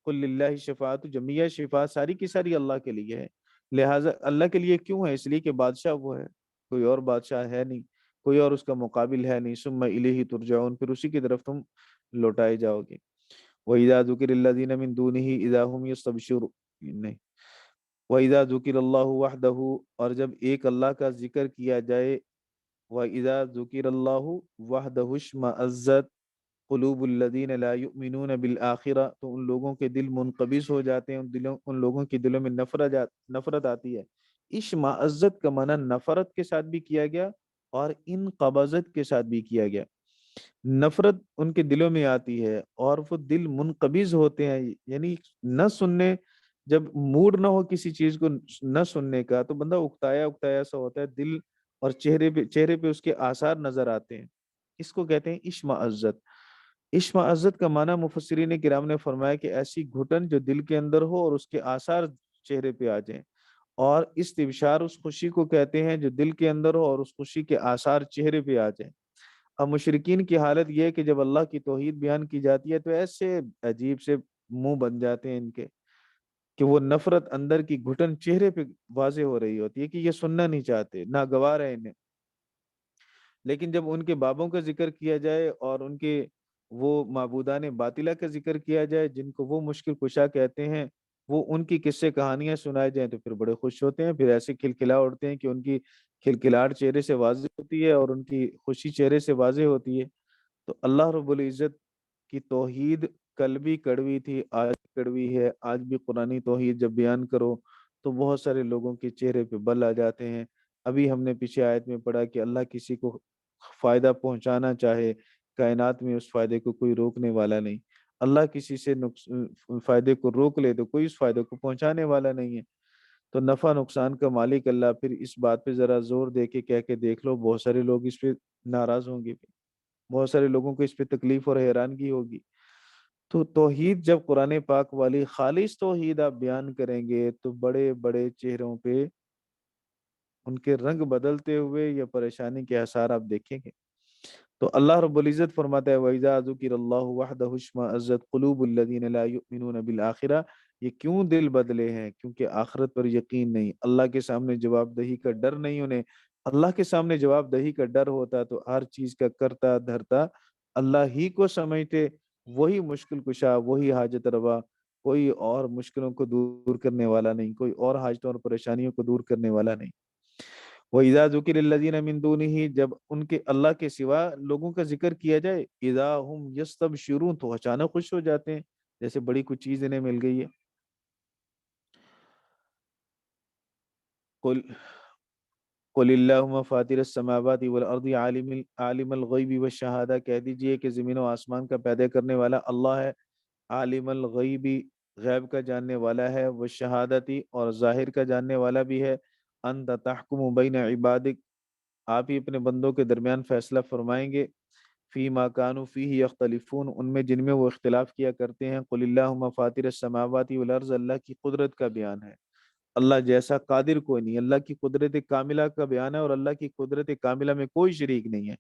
قل للہ شفاعت جمیعہ، شفاعت ساری کی ساری اللہ کے لیے ہے۔ لہٰذا اللہ کے لیے کیوں ہے؟ اس لیے کہ بادشاہ وہ ہے، کوئی اور بادشاہ ہے نہیں، کوئی اور اس کا مقابل ہے نہیں۔ ثم الیہ ترجعون، پھر اسی کی طرف تم لوٹائے جاؤ گے۔ وَإِذَا ذُكِرَ الَّذِينَ مِن دُونِهِ إِذَا هُمْ يَسْتَبْشِرُونَ، نہیں، وَإِذَا ذُكِرَ اللَّهُ وَحْدَهُ، اور جب ایک اللہ کا ذکر کیا جائے، وَإِذَا ذُكِرَ اللَّهُ وَحْدَهُ اشْمَأَزَّتْ قُلُوبُ الَّذِينَ لَا يُؤْمِنُونَ بِالْآخِرَةِ، تو ان لوگوں کے دل منقبض ہو جاتے ہیں، ان لوگوں کے دلوں میں نفرت آتی ہے۔ اشمعزت کا معنی نفرت کے ساتھ بھی کیا گیا اور انقبضت کے ساتھ بھی کیا گیا۔ نفرت ان کے دلوں میں آتی ہے اور وہ دل منقبض ہوتے ہیں، یعنی نہ سننے، جب موڈ نہ ہو کسی چیز کو نہ سننے کا تو بندہ اکتایا اکتایا سا ہوتا ہے دل، اور چہرے پہ اس کے آثار نظر آتے ہیں۔ اس کو کہتے ہیں اشمعزت۔ اشمعزت کا معنی مفسرین کرام نے فرمایا کہ ایسی گھٹن جو دل کے اندر ہو اور اس کے آثار چہرے پہ آ جائیں، اور استبشار اس خوشی کو کہتے ہیں جو دل کے اندر ہو اور اس خوشی کے آثار چہرے پہ آ جائیں۔ اب مشرکین کی حالت یہ ہے کہ جب اللہ کی توحید بیان کی جاتی ہے تو ایسے عجیب سے منہ بن جاتے ہیں ان کے، کہ وہ نفرت اندر کی گھٹن چہرے پہ واضح ہو رہی ہوتی ہے کہ یہ سننا نہیں چاہتے، ناگوار ہے انہیں۔ لیکن جب ان کے بابوں کا ذکر کیا جائے اور ان کے وہ معبودان باطلہ کا ذکر کیا جائے جن کو وہ مشکل کشا کہتے ہیں، وہ ان کی قصے کہانیاں سنائی جائیں تو پھر بڑے خوش ہوتے ہیں، پھر ایسے کھلکھلا اڑتے ہیں کہ ان کی کھلکھلاہٹ چہرے سے واضح ہوتی ہے اور ان کی خوشی چہرے سے واضح ہوتی ہے۔ تو اللہ رب العزت کی توحید کل بھی کڑوی تھی، آج بھی کڑوی ہے، آج بھی قرآنی توحید جب بیان کرو تو بہت سارے لوگوں کے چہرے پہ بل آ جاتے ہیں۔ ابھی ہم نے پیچھے آیت میں پڑھا کہ اللہ کسی کو فائدہ پہنچانا چاہے، کائنات میں اس فائدے کو کوئی روکنے والا نہیں۔ اللہ کسی سے فائدے کو روک لے تو کوئی اس فائدے کو پہنچانے والا نہیں ہے۔ تو نفع نقصان کا مالک اللہ، پھر اس بات پہ ذرا زور دے کے کہہ کے دیکھ لو، بہت سارے لوگ اس پہ ناراض ہوں گے، بہت سارے لوگوں کو اس پہ تکلیف اور حیرانگی ہوگی۔ تو توحید جب قرآن پاک والی خالص توحید آپ بیان کریں گے تو بڑے بڑے چہروں پہ ان کے رنگ بدلتے ہوئے یا پریشانی کے آثار آپ دیکھیں گے۔ تو اللہ رب العزت فرماتا ہے وَإِذَا ذُكِرَ اللَّهُ وَحْدَهُ اشْمَأَزَّتْ قُلُوبُ الَّذِينَ لَا يُؤْمِنُونَ بِالْآخِرَةِ، یہ کیوں دل بدلے ہیں؟ کیونکہ آخرت پر یقین نہیں، اللہ کے سامنے جواب دہی کا ڈر نہیں انہیں۔ اللہ کے سامنے جواب دہی کا ڈر ہوتا تو ہر چیز کا کرتا دھرتا اللہ ہی کو سمجھتے، وہی مشکل کشا، وہی حاجت روا، کوئی اور مشکلوں کو دور کرنے والا نہیں، کوئی اور حاجتوں اور پریشانیوں کو دور کرنے والا نہیں۔ وَإِذَا ذُكِرَ الَّذِينَ مِن دُونِهِ، جب ان کے اللہ کے سوا لوگوں کا ذکر کیا جائے، اِذَا هُمْ يَسْتَبْشِرُونَ، تو اچانک خوش ہو جاتے ہیں جیسے بڑی کچھ چیز انہیں مل گئی ہے۔ قل قل اللہم فاطر السماوات والارض عالم الغیب والشہادہ، کہہ دیجئے کہ زمین و آسمان کا پیدا کرنے والا اللہ ہے، عالم الغیبی، غیب کا جاننے والا ہے، والشہادتی، اور ظاہر کا جاننے والا بھی ہے۔ انت تحکم بین عبادک، آپ ہی اپنے بندوں کے درمیان فیصلہ فرمائیں گے، فی ما کانوا فیہ یختلفون، ان میں جن میں وہ اختلاف کیا کرتے ہیں۔ قل اللہم فاطر السماوات والارض، اللہ کی قدرت کا بیان ہے، اللہ جیسا قادر کوئی نہیں، اللہ کی قدرت کاملہ کا بیان ہے، اور اللہ کی قدرت کاملہ میں کوئی شریک نہیں ہے۔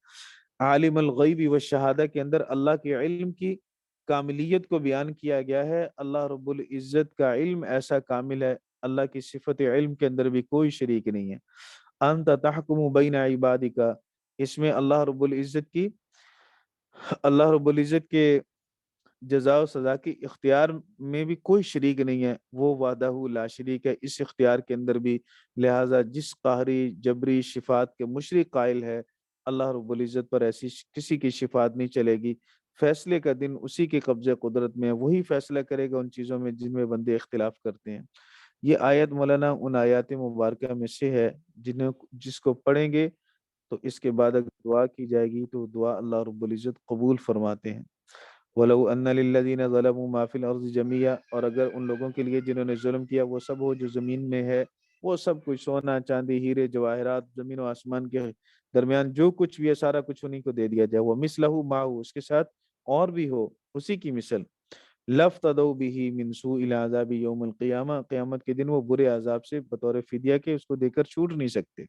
عالم الغیب والشہادہ کے اندر اللہ کے علم کی کاملیت کو بیان کیا گیا ہے۔ اللہ رب العزت کا علم ایسا کامل ہے، اللہ کی صفت علم کے اندر بھی کوئی شریک نہیں ہے۔ انت تحکم بین عبادک، اس میں اللہ رب العزت کے جزا و سزا کی اختیار میں بھی کوئی شریک نہیں ہے، وہ وحدہ لا شریک ہے اس اختیار کے اندر بھی۔ لہٰذا جس قہری جبری صفات کے مشرک قائل ہے اللہ رب العزت پر ایسی کسی کی شفاعت نہیں چلے گی۔ فیصلے کا دن اسی کے قبضے قدرت میں ہے، وہی فیصلہ کرے گا ان چیزوں میں جن میں بندے اختلاف کرتے ہیں۔ یہ آیت مولانا ان آیات مبارکہ میں سے ہے جس کو پڑھیں گے تو اس کے بعد اگر دعا کی جائے گی تو دعا اللہ رب العزت قبول فرماتے ہیں۔ وَلَوْ أَنَّ لِلَّذِينَ ظَلَمُوا مَا فِي الْأَرْضِ جَمِيعًا، اور اگر ان لوگوں کے لیے جنہوں نے ظلم کیا وہ سب ہو جو زمین میں ہے، وہ سب کچھ سونا چاندی ہیرے جواہرات زمین و آسمان کے درمیان جو کچھ بھی ہے سارا کچھ انہیں کو دے دیا جائے، وہ مثلہ معه، اس کے ساتھ اور بھی ہو اسی کی مثل، لَافْتَدَوْا بِهِ مِنْ سُوءِ الْعَذَابِ يَوْمَ الْقِيَامَةِ، قیامت کے دن وہ برے عذاب سے بطور فدیہ کے اس کو دے کر چھوٹ نہیں سکتے۔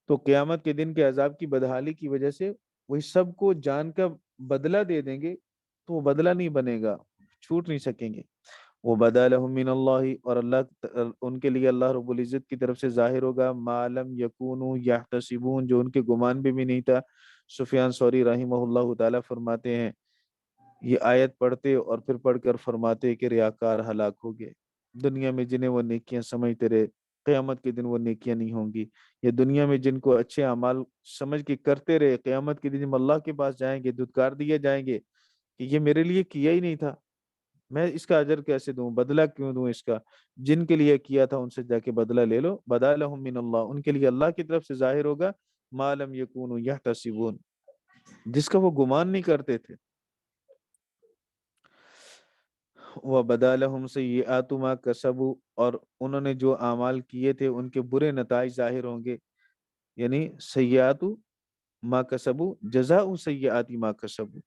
تو قیامت کے دن کے عذاب کی بدحالی کی وجہ سے وہی سب کو جان کا بدلہ دے دیں گے تو وہ بدلہ نہیں بنے گا، چھوٹ نہیں سکیں گے۔ وہ بدا لہم من اللہ، اور ان کے لیے اللہ رب العزت کی طرف سے ظاہر ہوگا ما لم یکونوا یحتسبون، جو ان کے گمان بھی نہیں تھا۔ سفیان ثوری رحمہ اللہ تعالیٰ فرماتے ہیں یہ آیت پڑھتے اور پھر پڑھ کر فرماتے کہ ریاکار ہلاک ہو گئے، دنیا میں جنہیں وہ نیکیاں سمجھتے رہے قیامت کے دن وہ نیکیاں نہیں ہوں گی، یا دنیا میں جن کو اچھے اعمال سمجھ کے کرتے رہے قیامت کے دن جب اللہ کے پاس جائیں گے دھتکار دیے جائیں گے کہ یہ میرے لیے کیا ہی نہیں تھا، میں اس کا اجر کیسے دوں، بدلہ کیوں دوں اس کا، جن کے لیے کیا تھا ان سے جا کے بدلہ لے لو۔ بدا لہم من اللہ، ان کے لیے اللہ کی طرف سے ظاہر ہوگا ما لم یکونوا یحتسبون، جس کا وہ گمان نہیں کرتے تھے۔ وَبَدَا لَهُمْ سَيِّئَاتُ مَا كَسَبُوا، اور انہوں نے جو اعمال کیے تھے ان کے برے نتائج ظاہر ہوں گے، یعنی سیئات ما کسبوا جزاء سیئات ما کسبوا،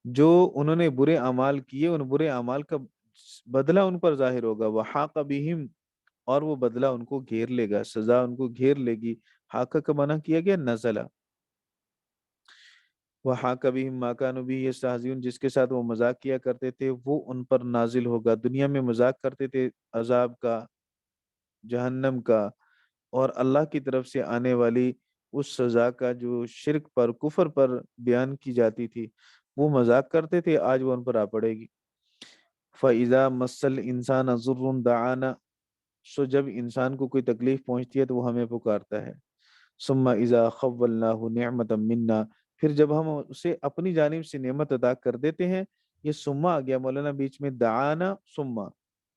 جو انہوں نے برے اعمال کیے ان برے اعمال کا بدلہ ان پر ظاہر ہوگا۔ وحاق بہم، اور وہ بدلہ ان کو گھیر لے گا، سزا ان کو گھیر لے گی۔ حاقہ کا منع کیا گیا نزلہ۔ وحاق بہم ما کانوا بہ یستہزئون، جس کے ساتھ وہ مذاق کیا کرتے تھے وہ ان پر نازل ہوگا۔ دنیا میں مذاق کرتے تھے عذاب کا، جہنم کا، اور اللہ کی طرف سے آنے والی اس سزا کا جو شرک پر کفر پر بیان کی جاتی تھی، وہ مذاق کرتے تھے، آج وہ ان پر آ پڑے گی۔ فَإِذَا مَسَّ الْإِنسَانَ ضُرٌّ دَعَانَا، سو جب انسان کو کوئی تکلیف پہنچتی ہے تو وہ ہمیں پکارتا ہے۔ ثُمَّ إِذَا خَوَّلْنَاهُ نِعْمَةً مِنَّا، پھر جب ہم اسے اپنی جانب سے نعمت عطا کر دیتے ہیں، یہ سما آ گیا مولانا بیچ میں، دعانا سما،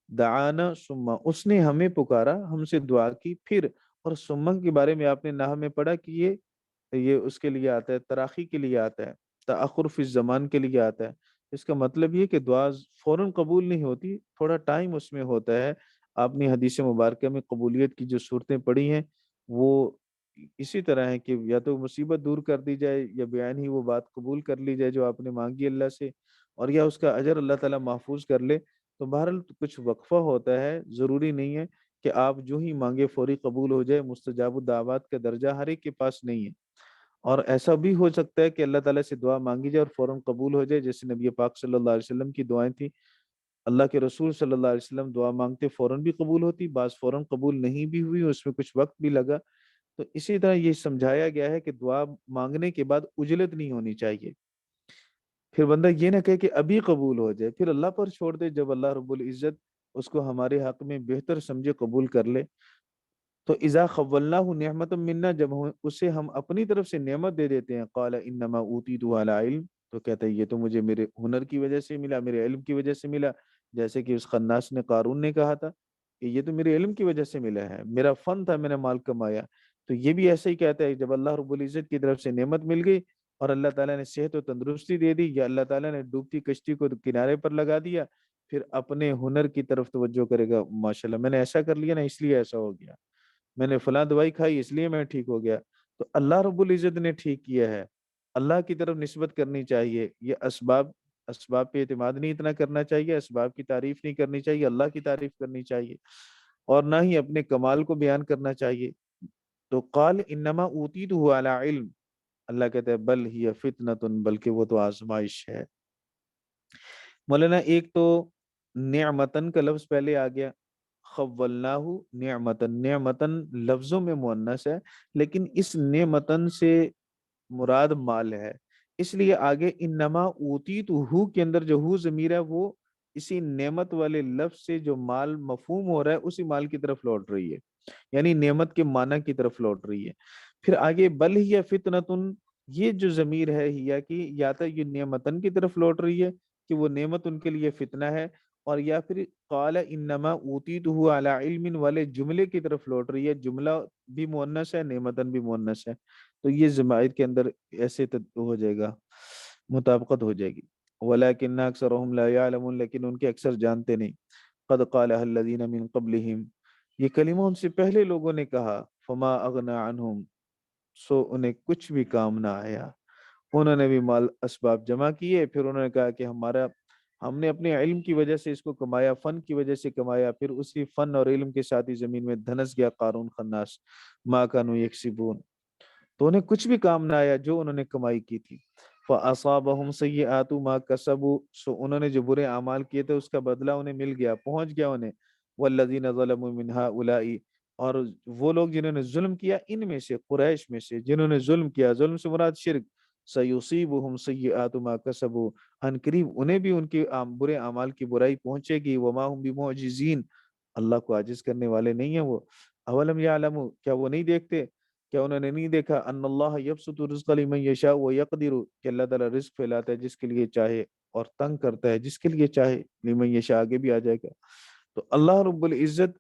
دعانا سما، اس نے ہمیں پکارا، ہم سے دعا کی پھر، اور سما کے بارے میں آپ نے نحو میں پڑھا کہ یہ اس کے لیے آتا ہے، تراخی کے لیے آتا ہے، تأخر فی الزمان کے لیے آتا ہے۔ اس کا مطلب یہ کہ دعا فوراً قبول نہیں ہوتی، تھوڑا ٹائم اس میں ہوتا ہے۔ آپ نے حدیث مبارکہ میں قبولیت کی جو صورتیں پڑھی ہیں وہ اسی طرح ہے کہ یا تو مصیبت دور کر دی جائے یا بیان ہی وہ بات قبول کر لی جائے جو آپ نے مانگی اللہ سے، اور یا اس کا اجر اللہ تعالیٰ محفوظ کر لے۔ تو بہرحال کچھ وقفہ ہوتا ہے، ضروری نہیں ہے کہ آپ جو ہی مانگے فوری قبول ہو جائے۔ مستجاب الدعوات کا درجہ ہر ایک کے پاس نہیں ہے، اور ایسا بھی ہو سکتا ہے کہ اللہ تعالیٰ سے دعا مانگی جائے اور فوراً قبول ہو جائے، جیسے نبی پاک صلی اللہ علیہ وسلم کی دعائیں تھیں۔ اللہ کے رسول صلی اللہ علیہ وسلم دعا مانگتے فوراً بھی قبول ہوتی، بعض فوراً قبول نہیں بھی ہوئی، اس میں کچھ وقت بھی لگا۔ تو اسی طرح یہ سمجھایا گیا ہے کہ دعا مانگنے کے بعد عجلت نہیں ہونی چاہیے، پھر بندہ یہ نہ کہے کہ ابھی قبول ہو جائے، پھر اللہ پر چھوڑ دے، جب اللہ رب العزت اس کو ہمارے حق میں بہتر سمجھے قبول کر لے۔ تو اذا خولناہ نعمت منا، جب اسے ہم اپنی طرف سے نعمت دے دیتے ہیں، قال انما اوتیتہ علی علم، تو کہتا ہے یہ تو مجھے میرے ہنر کی وجہ سے ملا، میرے علم کی وجہ سے ملا، جیسے کہ اس خناس نے قارون نے کہا تھا کہ یہ تو میرے علم کی وجہ سے ملا ہے، میرا فن تھا، میں نے مال کمایا۔ تو یہ بھی ایسا ہی کہتا ہے، جب اللہ رب العزت کی طرف سے نعمت مل گئی اور اللہ تعالیٰ نے صحت و تندرستی دے دی، یا اللہ تعالیٰ نے ڈوبتی کشتی کو کنارے پر لگا دیا، پھر اپنے ہنر کی طرف توجہ کرے گا، ماشاءاللہ میں نے ایسا کر لیا نا اس لیے ایسا ہو گیا، میں نے فلاں دوائی کھائی اس لیے میں ٹھیک ہو گیا۔ تو اللہ رب العزت نے ٹھیک کیا ہے، اللہ کی طرف نسبت کرنی چاہیے۔ یہ اسباب پہ اعتماد نہیں اتنا کرنا چاہیے، اسباب کی تعریف نہیں کرنی چاہیے، اللہ کی تعریف کرنی چاہیے، اور نہ ہی اپنے کمال کو بیان کرنا چاہیے۔ تو قال انما اوتیتہ علی علم، اللہ کہتا ہے بل ہی فتنۃ، بلکہ وہ تو آزمائش ہے۔ مولانا ایک تو نعمتن کا لفظ پہلے آ گیا، خولناہ نعمتن، نعمتن لفظوں میں مؤنث ہے لیکن اس نعمتن سے مراد مال ہے، اس لیے آگے انما اوتیتہ کے اندر جو ہو ضمیر ہے وہ اسی نعمت والے لفظ سے جو مال مفہوم ہو رہا ہے اسی مال کی طرف لوٹ رہی ہے، یعنی نعمت کے معنی کی طرف لوٹ رہی ہے۔ پھر آگے بل ہی فتنتن، یہ جو ضمیر ہے ہیا کی، یا تو یہ نعمتن کی طرف لوٹ رہی ہے کہ وہ نعمت ان کے لیے فتنہ ہے، اور یا پھر قال انما اوتیتہ علی علم والے جملے کی طرف لوٹ رہی ہے، جملہ بھی مؤنث ہے، نعمتن بھی مؤنث ہے، تو یہ زمائد کے اندر ایسے ہو جائے گا، مطابقت ہو جائے گی۔ ولیکن اکثرهم لا یعلمون، لیکن ان کے اکثر جانتے نہیں۔ قد قالها الذین من قبلہم، یہ کلمہ ان سے پہلے لوگوں نے کہا، فما اغنى عنہم، سو انہیں کچھ بھی کام نہ آیا۔ انہوں نے بھی مال اسباب جمع کیے، پھر انہوں نے کہا کہ ہم نے اپنے علم کی وجہ سے اس کو کمایا، فن کی وجہ سے کمایا، پھر اسی فن اور علم کے ساتھ ہی زمین میں دھنس گیا قارون خناس، ما کانوا یکسبون، تو انہیں کچھ بھی کام نہ آیا جو انہوں نے کمائی کی تھی۔ فَأَصَابَهُمْ سَيِّئَاتُ مَا كَسَبُوا، سو انہوں نے جو برے اعمال کیے تھے اس کا بدلہ انہیں مل گیا، پہنچ گیا انہیں۔ وَالَّذِينَ ظَلَمُوا مِنْ هَؤُلَاءِ، اور وہ لوگ جنہوں نے ظلم کیا ان میں سے، قریش میں سے جنہوں نے ظلم کیا، ظلم سے مراد شرک، سَيُصِيبُهُمْ سَيِّئَاتُ مَا كَسَبُوا، ان قریب انہیں بھی ان کے برے اعمال کی برائی پہنچے گی۔ وَمَا هُمْ بِمُعْجِزِينَ، اللہ کو عاجز کرنے والے نہیں ہیں وہ۔ اولم یعلموا، کیا وہ نہیں دیکھتے، کیا انہوں نے نہیں دیکھا، ان اللہ یبسط الرزق لمن یشاء ویقدر، کہ اللہ تعالیٰ رزق پھیلاتا ہے جس کے لیے چاہے اور تنگ کرتا ہے جس کے لیے چاہے، لمن یشاء آگے بھی آ جائے گا۔ تو اللہ رب العزت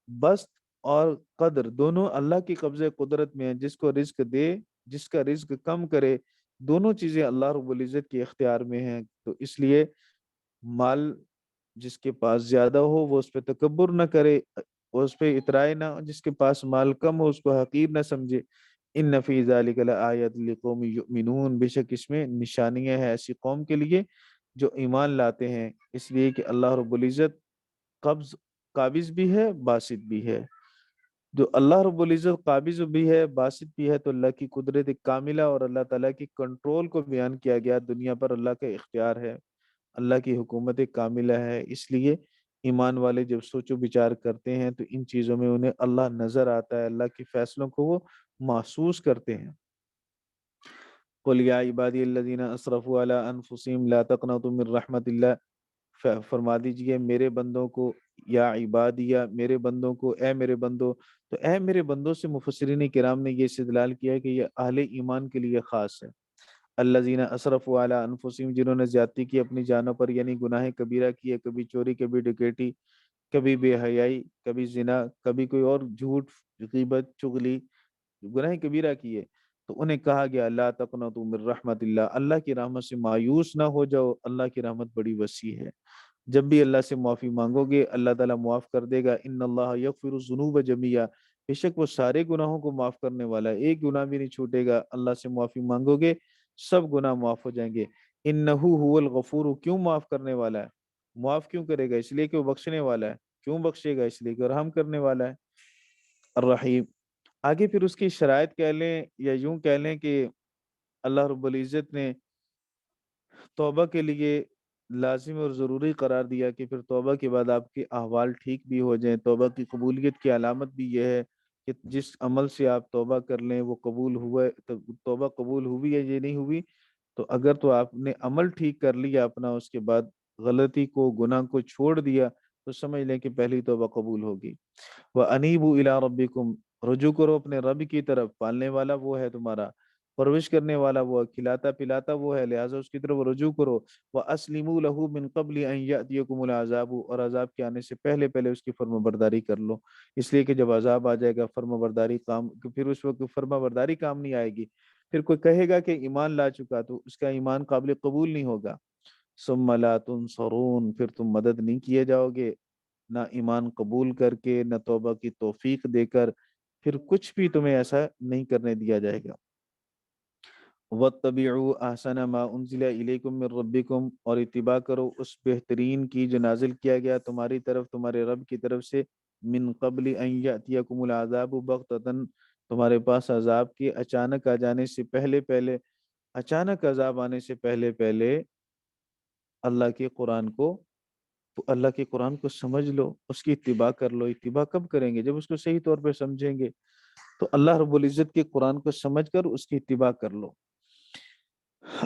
بسط اور قدر دونوں اللہ کی قبضہ قدرت میں ہیں، جس کو رزق دے، جس کا رزق کم کرے، دونوں چیزیں اللہ رب العزت کے اختیار میں ہیں۔ تو اس لیے مال جس کے پاس زیادہ ہو وہ اس پہ تکبر نہ کرے، وہ اس پہ اترائے نہ، جس کے پاس مال کم ہو اس کو حقیر نہ سمجھے۔ ان فی ذلک لآیۃ لقوم یؤمنون، بے شک اس میں نشانیاں ہیں ایسی قوم کے لیے جو ایمان لاتے ہیں، اس لیے کہ اللہ رب العزت قابض بھی ہے، باسط بھی ہے۔ جو اللہ رب العزت قابض بھی ہے، باسط بھی ہے، تو اللہ کی قدرت کاملہ اور اللہ تعالیٰ کی کنٹرول کو بیان کیا گیا، دنیا پر اللہ کا اختیار ہے، اللہ کی حکومت کاملہ ہے۔ اس لیے ایمان والے جب سوچ و بچار کرتے ہیں تو ان چیزوں میں انہیں اللہ نظر آتا ہے، اللہ کے فیصلوں کو وہ محسوس کرتے ہیں۔ قل یا عبادی الذین اسرفوا علی انفسہم لا تقنطوا من رحمت اللہ، فرما دیجئے میرے بندوں کو، یا عبادیہ میرے بندوں کو، اے میرے بندو، تو اے میرے بندوں سے مفسرین کرام نے یہ استدلال کیا ہے کہ یہ اہل ایمان کے لیے خاص ہے۔ الذین اسرفوا علی انفسہم، جنہوں نے زیادتی کی اپنی جانوں پر، یعنی گناہ کبیرہ کیے، کبھی چوری، کبھی ڈکیٹی، کبھی بے حیائی، کبھی زنا، کبھی کوئی اور جھوٹ، غیبت، چغلی، گناہ کبیرہ کیے، تو انہیں کہا گیا لا تقنطوا من رحمت اللہ، اللہ کی رحمت سے مایوس نہ ہو جاؤ، اللہ کی رحمت بڑی وسیع ہے۔ جب بھی اللہ سے معافی مانگو گے اللہ تعالیٰ معاف کر دے گا۔ ان اللہ یغفر الذنوب جميعا، بے شک وہ سارے گناہوں کو معاف کرنے والا ہے، ایک گناہ بھی نہیں چھوٹے گا۔ اللہ سے معافی مانگو گے سب گناہ معاف ہو جائیں گے۔ انہ هو الغفور، کیوں معاف کرنے والا ہے، معاف کیوں کرے گا، اس لیے کہ وہ بخشنے والا ہے، کیوں بخشے گا، اس لیے کہ رحم کرنے والا ہے، الرحیم۔ آگے پھر اس کی شرائط کہہ لیں یا یوں کہہ لیں کہ اللہ رب العزت نے توبہ کے لیے لازم اور ضروری قرار دیا کہ پھر توبہ کے بعد آپ کے احوال ٹھیک بھی ہو جائیں۔ توبہ کی قبولیت کی علامت بھی یہ ہے کہ جس عمل سے آپ توبہ کر لیں وہ قبول ہوا ہے، توبہ قبول ہوئی ہے یہ نہیں ہوئی، تو اگر تو آپ نے عمل ٹھیک کر لیا اپنا، اس کے بعد غلطی کو، گناہ کو چھوڑ دیا، تو سمجھ لیں کہ پہلی توبہ قبول ہوگی۔ وَأَنِيبُوا إِلَىٰ رَبِّكُمْ، رجوع کرو اپنے رب کی طرف، پالنے والا وہ ہے تمہارا، پرورش کرنے والا وہ ہے، کھلاتا پلاتا وہ ہے، لہٰذا اس کی طرف رجوع کرو۔ وَأَسْلِمُوا لَهُ مِن قَبْلِ أَن يَأْتِيَكُمُ الْعَذَابُ، اور عذاب کے آنے سے پہلے پہلے اس کی فرما برداری کر لو، اس لیے کہ جب عذاب آ جائے گا فرما برداری کام، پھر اس وقت فرما برداری کام نہیں آئے گی، پھر کوئی کہے گا کہ ایمان لا چکا تو اس کا ایمان قابل قبول نہیں ہوگا۔ ثم لا تنصرون، پھر تم مدد نہیں کیے جاؤ گے، نہ ایمان قبول کر کے، نہ توبہ کی توفیق دے کر، پھر کچھ بھی تمہیں ایسا نہیں کرنے دیا جائے گا۔ وَاتَّبِعُوا أَحْسَنَ مَا أُنزِلَ إِلَيْكُم مِّن رَّبِّكُمْ، اور اتباع کرو اس بہترین کی جو نازل کیا گیا تمہاری طرف، تمہارے رب کی طرف سے، من قبل ان یأتیکم العذاب بغتۃ، تمہارے پاس عذاب کے اچانک آ جانے سے پہلے پہلے، اچانک عذاب آنے سے پہلے پہلے اللہ کے قرآن کو، اللہ کے قرآن کو سمجھ لو، اس کی اتباع کر لو۔ اتباع کب کریں گے، جب اس کو صحیح طور پہ سمجھیں گے۔ تو اللہ رب العزت کے قرآن کو سمجھ کر اس کی اتباع کر لو۔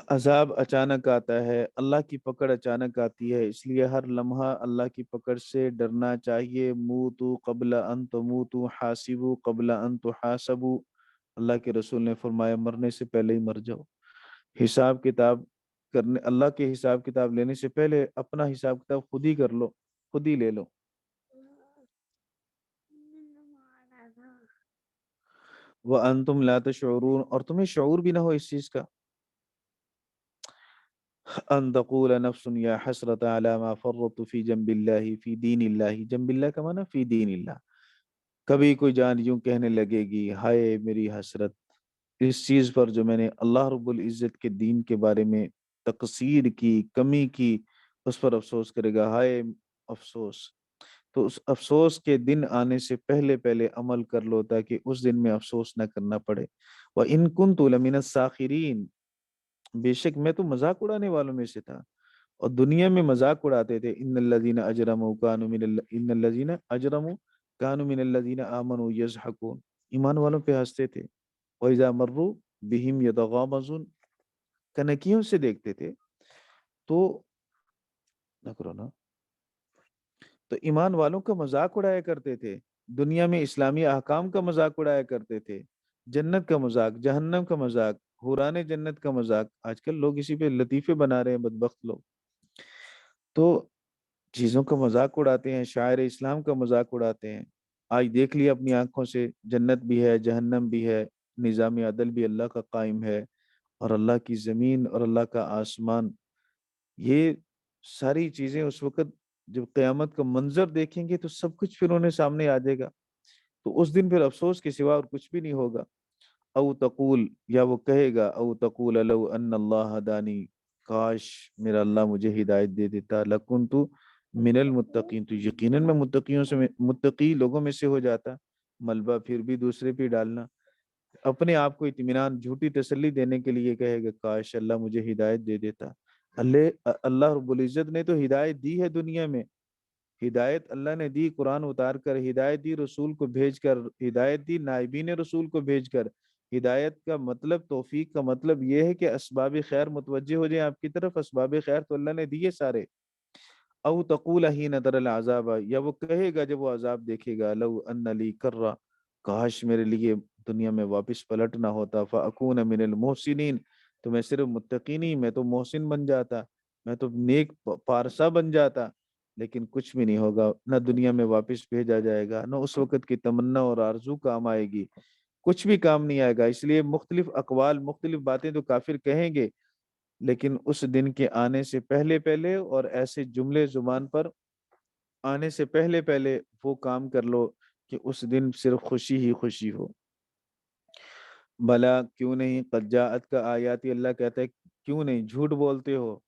عذاب اچانک آتا ہے، اللہ کی پکڑ اچانک آتی ہے، اس لیے ہر لمحہ اللہ کی پکڑ سے ڈرنا چاہیے۔ موتوا قبل ان تموتوا، حاسبوا قبل ان تحاسبوا، اللہ کے رسول نے فرمایا مرنے سے پہلے ہی مر جاؤ، حساب کتاب کرنے، اللہ کے حساب کتاب لینے سے پہلے اپنا حساب کتاب خود ہی کر لو، خود ہی لے لو۔ وَأَنْتُمْ لَا تَشْعُرُونَ، اور تمہیں شعور بھی نہ ہو اس چیز کا۔ ان تقول نفس یا حسرت علی ما فرطت فی جنب اللہ فی دین اللہ، جنب اللہ کا معنی فی دین اللہ، کبھی کوئی جان یوں کہنے لگے گی ہائے میری حسرت اس چیز پر جو میں نے اللہ رب العزت کے دین کے بارے میں تقصیر کی، کمی کی، اس پر افسوس کرے گا، ہائے افسوس۔ تو اس افسوس کے دن آنے سے پہلے پہلے عمل کر لو تاکہ اس دن میں افسوس نہ کرنا پڑے۔ وَإِن كُنتُ لَمِنَ السَّاخِرِينَ، بے شک میں تو مذاق اڑانے والوں میں سے تھا، اور دنیا میں مذاق اڑاتے تھے۔ ان الذین اجرموا كانوا من ان الذین اجرموا كانوا من الذین آمنوا يضحكون، ایمان والوں پہ ہنستے تھے۔ وَإِذَا مَرُّوا بِهِمْ يَتَغَامَزُونَ، کنکیوں سے دیکھتے تھے تو نہ کرو نا، تو ایمان والوں کا مذاق اڑایا کرتے تھے، دنیا میں اسلامی احکام کا مذاق اڑایا کرتے تھے، جنت کا مذاق، جہنم کا مذاق، حوران جنت کا مذاق۔ آج کل لوگ اسی پہ لطیفے بنا رہے ہیں، بدبخت لوگ تو چیزوں کا مذاق اڑاتے ہیں، شاعر اسلام کا مذاق اڑاتے ہیں۔ آج دیکھ لیا اپنی آنکھوں سے، جنت بھی ہے، جہنم بھی ہے، نظام عدل بھی اللہ کا قائم ہے، اور اللہ کی زمین اور اللہ کا آسمان، یہ ساری چیزیں اس وقت جب قیامت کا منظر دیکھیں گے تو سب کچھ پھر انہیں سامنے آ جائے گا، تو اس دن پھر افسوس کے سوا اور کچھ بھی نہیں ہوگا۔ او تقول، یا وہ کہے گا، او تقول لو ان اللہ ہدانی، کاش میرا اللہ مجھے ہدایت دے دیتا، لکنت من المتقین، تو یقیناً میں متقیوں سے، متقی لوگوں میں سے ہو جاتا۔ ملبہ پھر بھی دوسرے پہ ڈالنا، اپنے آپ کو اطمینان، جھوٹی تسلی دینے کے لیے کہے گا کاش اللہ مجھے ہدایت دے دیتا۔ اللہ رب العزت نے تو ہدایت دی ہے دنیا میں، ہدایت اللہ نے دی قرآن اتار کر، ہدایت دی رسول کو بھیج کر، ہدایت دی نائبین رسول کو بھیج کر۔ ہدایت کا مطلب، توفیق کا مطلب یہ ہے کہ اسباب خیر متوجہ ہو جائیں آپ کی طرف، اسباب خیر تو اللہ نے دیے سارے۔ او تقول حین تر العذاب، یا وہ کہے گا جب وہ عذاب دیکھے گا، لو ان لی کرہ، کاش میرے لیے دنیا میں واپس پلٹنا ہوتا، فاکون من المحسنین، تو میں صرف متقی نہیں، میں تو محسن بن جاتا، میں تو نیک پارسا بن جاتا۔ لیکن کچھ بھی نہیں ہوگا، نہ دنیا میں واپس بھیجا جائے گا، نہ اس وقت کی تمنا اور آرزو کام آئے گی، کچھ بھی کام نہیں آئے گا۔ اس لیے مختلف اقوال، مختلف باتیں تو کافر کہیں گے، لیکن اس دن کے آنے سے پہلے پہلے اور ایسے جملے زبان پر آنے سے پہلے پہلے وہ کام کر لو کہ اس دن صرف خوشی ہی خوشی ہو۔ بھلا کیوں نہیں، قد جاءت کا آیاتی، اللہ کہتا ہے کیوں نہیں، جھوٹ بولتے ہو،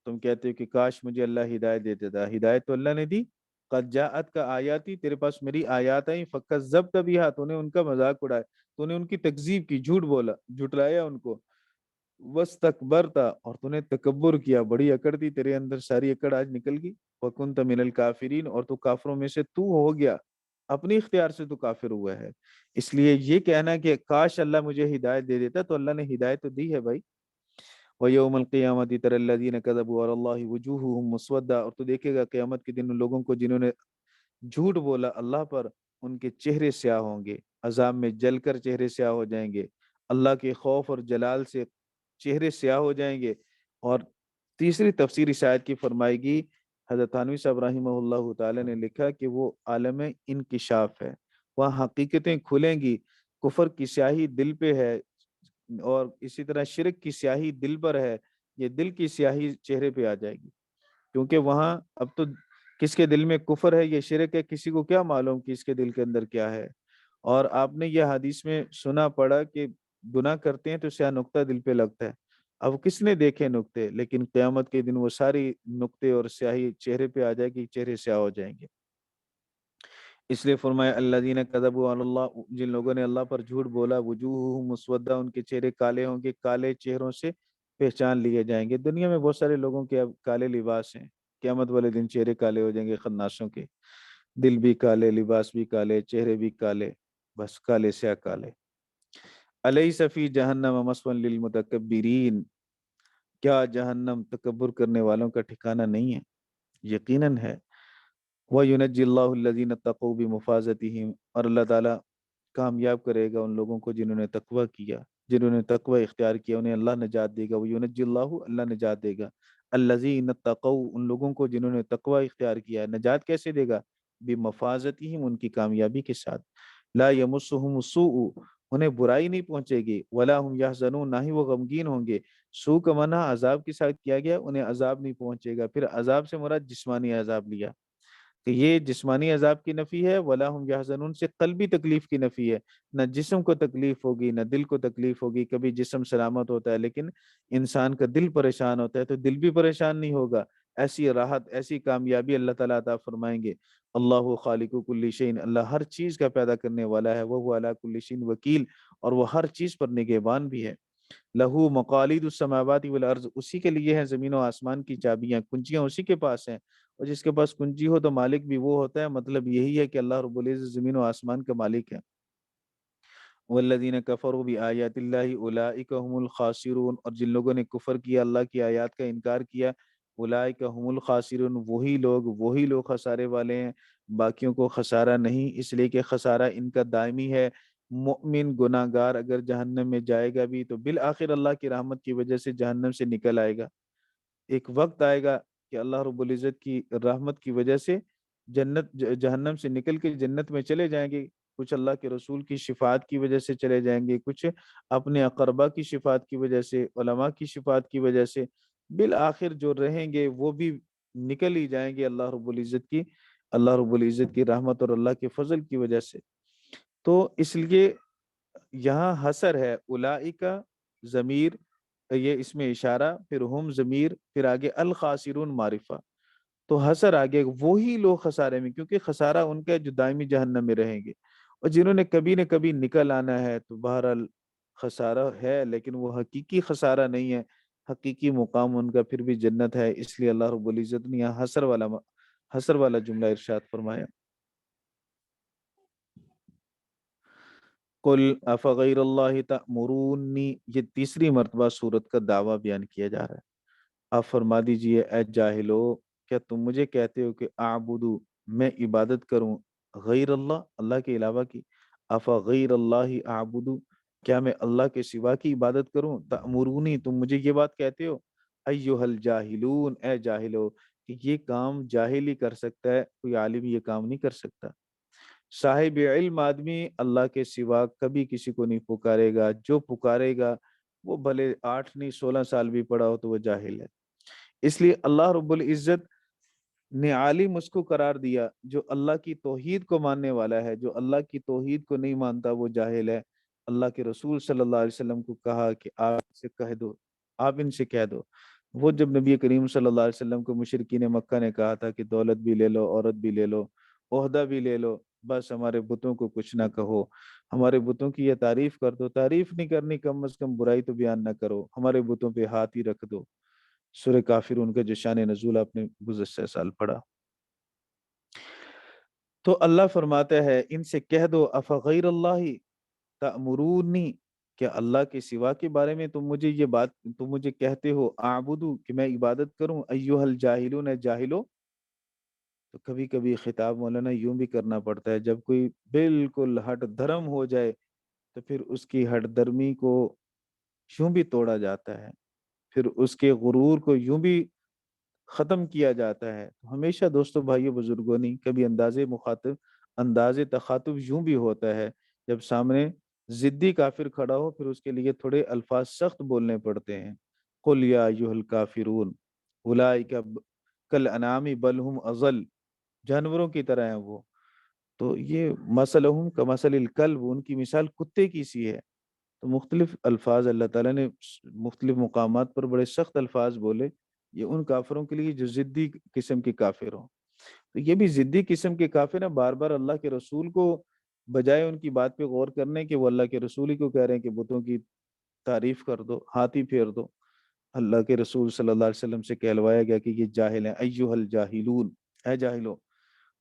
تم کہتے ہو کہ کاش مجھے اللہ ہدایت دیتا تھا، ہدایت تو اللہ نے دی۔ قد جاءت کا آیاتی، تیرے پاس میری آیات آئیں، فکذبت بہا، تو نے ان کا مذاق اڑایا، تو نے ان کی تکذیب کی، جھوٹ بولا، جھٹلایا ان کو۔ واستکبرتا، اور تو نے تکبر کیا، بڑی اکڑ تھی تیرے اندر، ساری اکڑ آج نکل گئی۔ وکنت من الکافرین، اور تو کافروں میں سے تو ہو گیا، اپنی اختیار سے تو کافر ہوا ہے۔ اس لیے یہ کہنا کہ کاش اللہ مجھے ہدایت دے دیتا، تو اللہ نے ہدایت تو دی ہے بھائی۔ وَيَوْمَ الْقِيَامَةِ تَرَى الَّذِينَ كَذَبُوا عَلَى اللَّهِ وُجُوهُهُمْ مُسْوَدَّةٌ، اور تو دیکھے گا قیامت کے دن ان لوگوں کو جنہوں نے جھوٹ بولا اللہ پر، ان کے چہرے سیاہ ہوں گے، عذاب میں جل کر چہرے سیاہ ہو جائیں گے، اللہ کے خوف اور جلال سے چہرے سیاہ ہو جائیں گے۔ اور تیسری تفسیر اس آیت کی فرمائے گی، حضرت تھانوی صاحب رحمہ اللہ تعالی نے لکھا کہ وہ عالم انکشاف ہے، وہاں حقیقتیں کھلیں گی، کفر کی سیاہی دل پہ ہے، اور اسی طرح شرک کی سیاہی دل پر ہے، یہ دل کی سیاہی چہرے پہ آ جائے گی، کیونکہ وہاں اب تو کس کے دل میں کفر ہے، یہ شرک ہے، کسی کو کیا معلوم کہ اس کے دل کے اندر کیا ہے۔ اور آپ نے یہ حدیث میں سنا پڑا کہ گناہ کرتے ہیں تو سیاہ نقطہ دل پہ لگتا ہے، اب کس نے دیکھے نقطے، لیکن قیامت کے دن وہ ساری نقطے اور سیاہی چہرے پہ آ جائے گی، چہرے سیاہ ہو جائیں گے۔ اس لیے فرمایا الذین کذبوا علی اللہ، جن لوگوں نے اللہ پر جھوٹ بولا، وجوہہم مسودہ، ان کے چہرے کالے ہوں گے، کالے چہروں سے پہچان لیے جائیں گے۔ دنیا میں بہت سارے لوگوں کے اب کالے لباس ہیں، قیامت والے دن چہرے کالے ہو جائیں گے خناسوں کے، دل بھی کالے، لباس بھی کالے، چہرے بھی کالے، بس کالے سیاہ کالے۔ الیس فی جہنم مثوی للمتکبرین، کیا جہنم تکبر کرنے والوں کا ٹھکانہ نہیں ہے؟ یقیناً ہے۔ وَيُنَجِّي اللَّهُ الَّذِينَ اتَّقَوْا بِمَفَازَتِهِمْ، اور اللہ تعالیٰ کامیاب کرے گا ان لوگوں کو جنہوں نے تقوی کیا، جنہوں نے تقوی اختیار کیا، انہیں اللہ نجات دے گا، وَيُنَجِّ اللَّهُ، اللہ نجات دے گا، الَّذِينَ اتَّقَوْا، ان لوگوں کو جنہوں نے تقوی اختیار کیا ہے، نجات کیسے دے گا؟ بِمَفَازَتِهِمْ، ان کی کامیابی کے ساتھ، لا يَمُسُّهُمُ السُّوءُ، انہیں برائی نہیں پہنچے گی، وَلَا هُمْ يَحْزَنُونَ، نہ ہی وہ غمگین ہوں گے، سوء کا معنی عذاب کے ساتھ کیا گیا، انہیں عذاب نہیں پہنچے گا، پھر عذاب سے مراد جسمانی عذاب لیا کہ یہ جسمانی عذاب کی نفی ہے، ولا ہم یحزنون سے قلبی تکلیف کی نفی ہے، نہ جسم کو تکلیف ہوگی نہ دل کو تکلیف ہوگی، کبھی جسم سلامت ہوتا ہے لیکن انسان کا دل پریشان ہوتا ہے تو دل بھی پریشان نہیں ہوگا، ایسی راحت ایسی کامیابی اللہ تعالیٰ عطا فرمائیں گے۔ اللہ خالق کل شیء، اللہ ہر چیز کا پیدا کرنے والا ہے، وہ علی کل شیء وکیل، اور وہ ہر چیز پر نگہبان بھی ہے۔ لہو مقالید السماوات والارض، اسی کے لیے ہیں زمین و آسمان کی چابیاں، کنجیاں اسی کے پاس ہیں، اور جس کے پاس کنجی ہو تو مالک بھی وہ ہوتا ہے، مطلب یہی ہے کہ اللہ رب العزت زمین و آسمان کا مالک ہے۔ والذین کفروا بآیات اللہ اولئک هم الخاسرون، اور جن لوگوں نے کفر کیا، اللہ کی آیات کا انکار کیا، اولئک هم الخاسرون، وہی لوگ خسارے والے ہیں، باقیوں کو خسارہ نہیں، اس لیے کہ خسارہ ان کا دائمی ہے۔ مؤمن گناہ گار اگر جہنم میں جائے گا بھی تو بالآخر اللہ کی رحمت کی وجہ سے جہنم سے نکل آئے گا، ایک وقت آئے گا کہ اللہ رب العزت کی رحمت کی وجہ سے جہنم سے نکل کے جنت میں چلے جائیں گے، کچھ اللہ کے رسول کی شفاعت کی وجہ سے چلے جائیں گے، کچھ اپنے اقربا کی شفاعت کی وجہ سے، علماء کی شفاعت کی وجہ سے، بالآخر جو رہیں گے وہ بھی نکل ہی جائیں گے اللہ رب العزت کی رحمت اور اللہ کے فضل کی وجہ سے۔ تو اس لیے یہاں حسر ہے، اولئکا ضمیر، یہ اس میں اشارہ، پھر ہم ضمیر، پھر آگے الخاسرون معرفہ، تو حسر آگے وہی لوگ خسارے میں، کیونکہ خسارہ ان کا ہے جو دائمی جہنم میں رہیں گے، اور جنہوں نے کبھی نہ کبھی نکل آنا ہے تو بہرحال خسارہ ہے، لیکن وہ حقیقی خسارہ نہیں ہے، حقیقی مقام ان کا پھر بھی جنت ہے، اس لیے اللہ رب العزت نے یہاں حسر والا جملہ ارشاد فرمایا۔ قل افغیر اللہ تأمرونی، یہ تیسری مرتبہ سورت کا دعویٰ بیان کیا جا رہا ہے۔ آپ فرما دیجئے اے جاہلو، کیا تم مجھے کہتے ہو کہ اعبدو، میں عبادت کروں، غیر اللہ، اللہ کے علاوہ کی، افغیر اللہ اعبدو، کیا میں اللہ کے سوا کی عبادت کروں، تأمرونی، تم مجھے یہ بات کہتے ہو، ایہا الجاہلون، اے جاہلو، کہ یہ کام جاہل ہی کر سکتا ہے، کوئی عالم یہ کام نہیں کر سکتا۔ صاحب علم آدمی اللہ کے سوا کبھی کسی کو نہیں پکارے گا، جو پکارے گا وہ بھلے 8 نہیں 16 سال بھی پڑا ہو تو وہ جاہل ہے۔ اس لیے اللہ رب العزت نے عالم اس کو قرار دیا جو اللہ کی توحید کو ماننے والا ہے، جو اللہ کی توحید کو نہیں مانتا وہ جاہل ہے۔ اللہ کے رسول صلی اللہ علیہ وسلم کو کہا کہ آپ ان سے کہہ دو، وہ جب نبی کریم صلی اللہ علیہ وسلم کو مشرکین مکہ نے کہا تھا کہ دولت بھی لے لو، عورت بھی لے لو، عہدہ بھی لے لو، بس ہمارے بتوں کو کچھ نہ کہو، ہمارے بتوں کی یہ تعریف کر دو، تعریف نہیں کرنی کم از کم برائی تو بیان نہ کرو، ہمارے بتوں پہ ہاتھ ہی رکھ دو۔ سورہ کافرون کا جو شان نزول آپ نے گزشتہ سال پڑھا۔ تو اللہ فرماتا ہے ان سے کہہ دو افغیر اللہ تأمرونی، کہ اللہ کے سوا کے بارے میں تم مجھے کہتے ہو اعبدو، کہ میں عبادت کروں، ایہا الجاہلون، جاہلو۔ تو کبھی کبھی خطاب مولانا یوں بھی کرنا پڑتا ہے، جب کوئی بالکل ہٹ دھرم ہو جائے تو پھر اس کی ہٹ درمی کو یوں بھی توڑا جاتا ہے، پھر اس کے غرور کو یوں بھی ختم کیا جاتا ہے۔ ہمیشہ دوستو بھائیو بزرگوں نہیں، کبھی انداز تخاطب یوں بھی ہوتا ہے، جب سامنے ضدی کافر کھڑا ہو پھر اس کے لیے تھوڑے الفاظ سخت بولنے پڑتے ہیں۔ قل یا ایھا الکافرون اولئک کالانعام بل هم اضل، جانوروں کی طرح ہیں وہ، تو یہ مثلہم کمثل الکلب، ان کی مثال کتے کی سی ہے۔ تو مختلف الفاظ اللہ تعالیٰ نے مختلف مقامات پر بڑے سخت الفاظ بولے، یہ ان کافروں کے لیے جو ضدی قسم کے کافر ہوں۔ تو یہ بھی ضدی قسم کے کافر ہیں، بار بار اللہ کے رسول کو بجائے ان کی بات پہ غور کرنے کہ وہ اللہ کے رسول ہی کو کہہ رہے ہیں کہ بتوں کی تعریف کر دو، ہاتھ ہی پھیر دو، اللہ کے رسول صلی اللہ علیہ وسلم سے کہلوایا گیا کہ یہ جاہل ہیں، ایھا الجاہلون، اے جاہلو،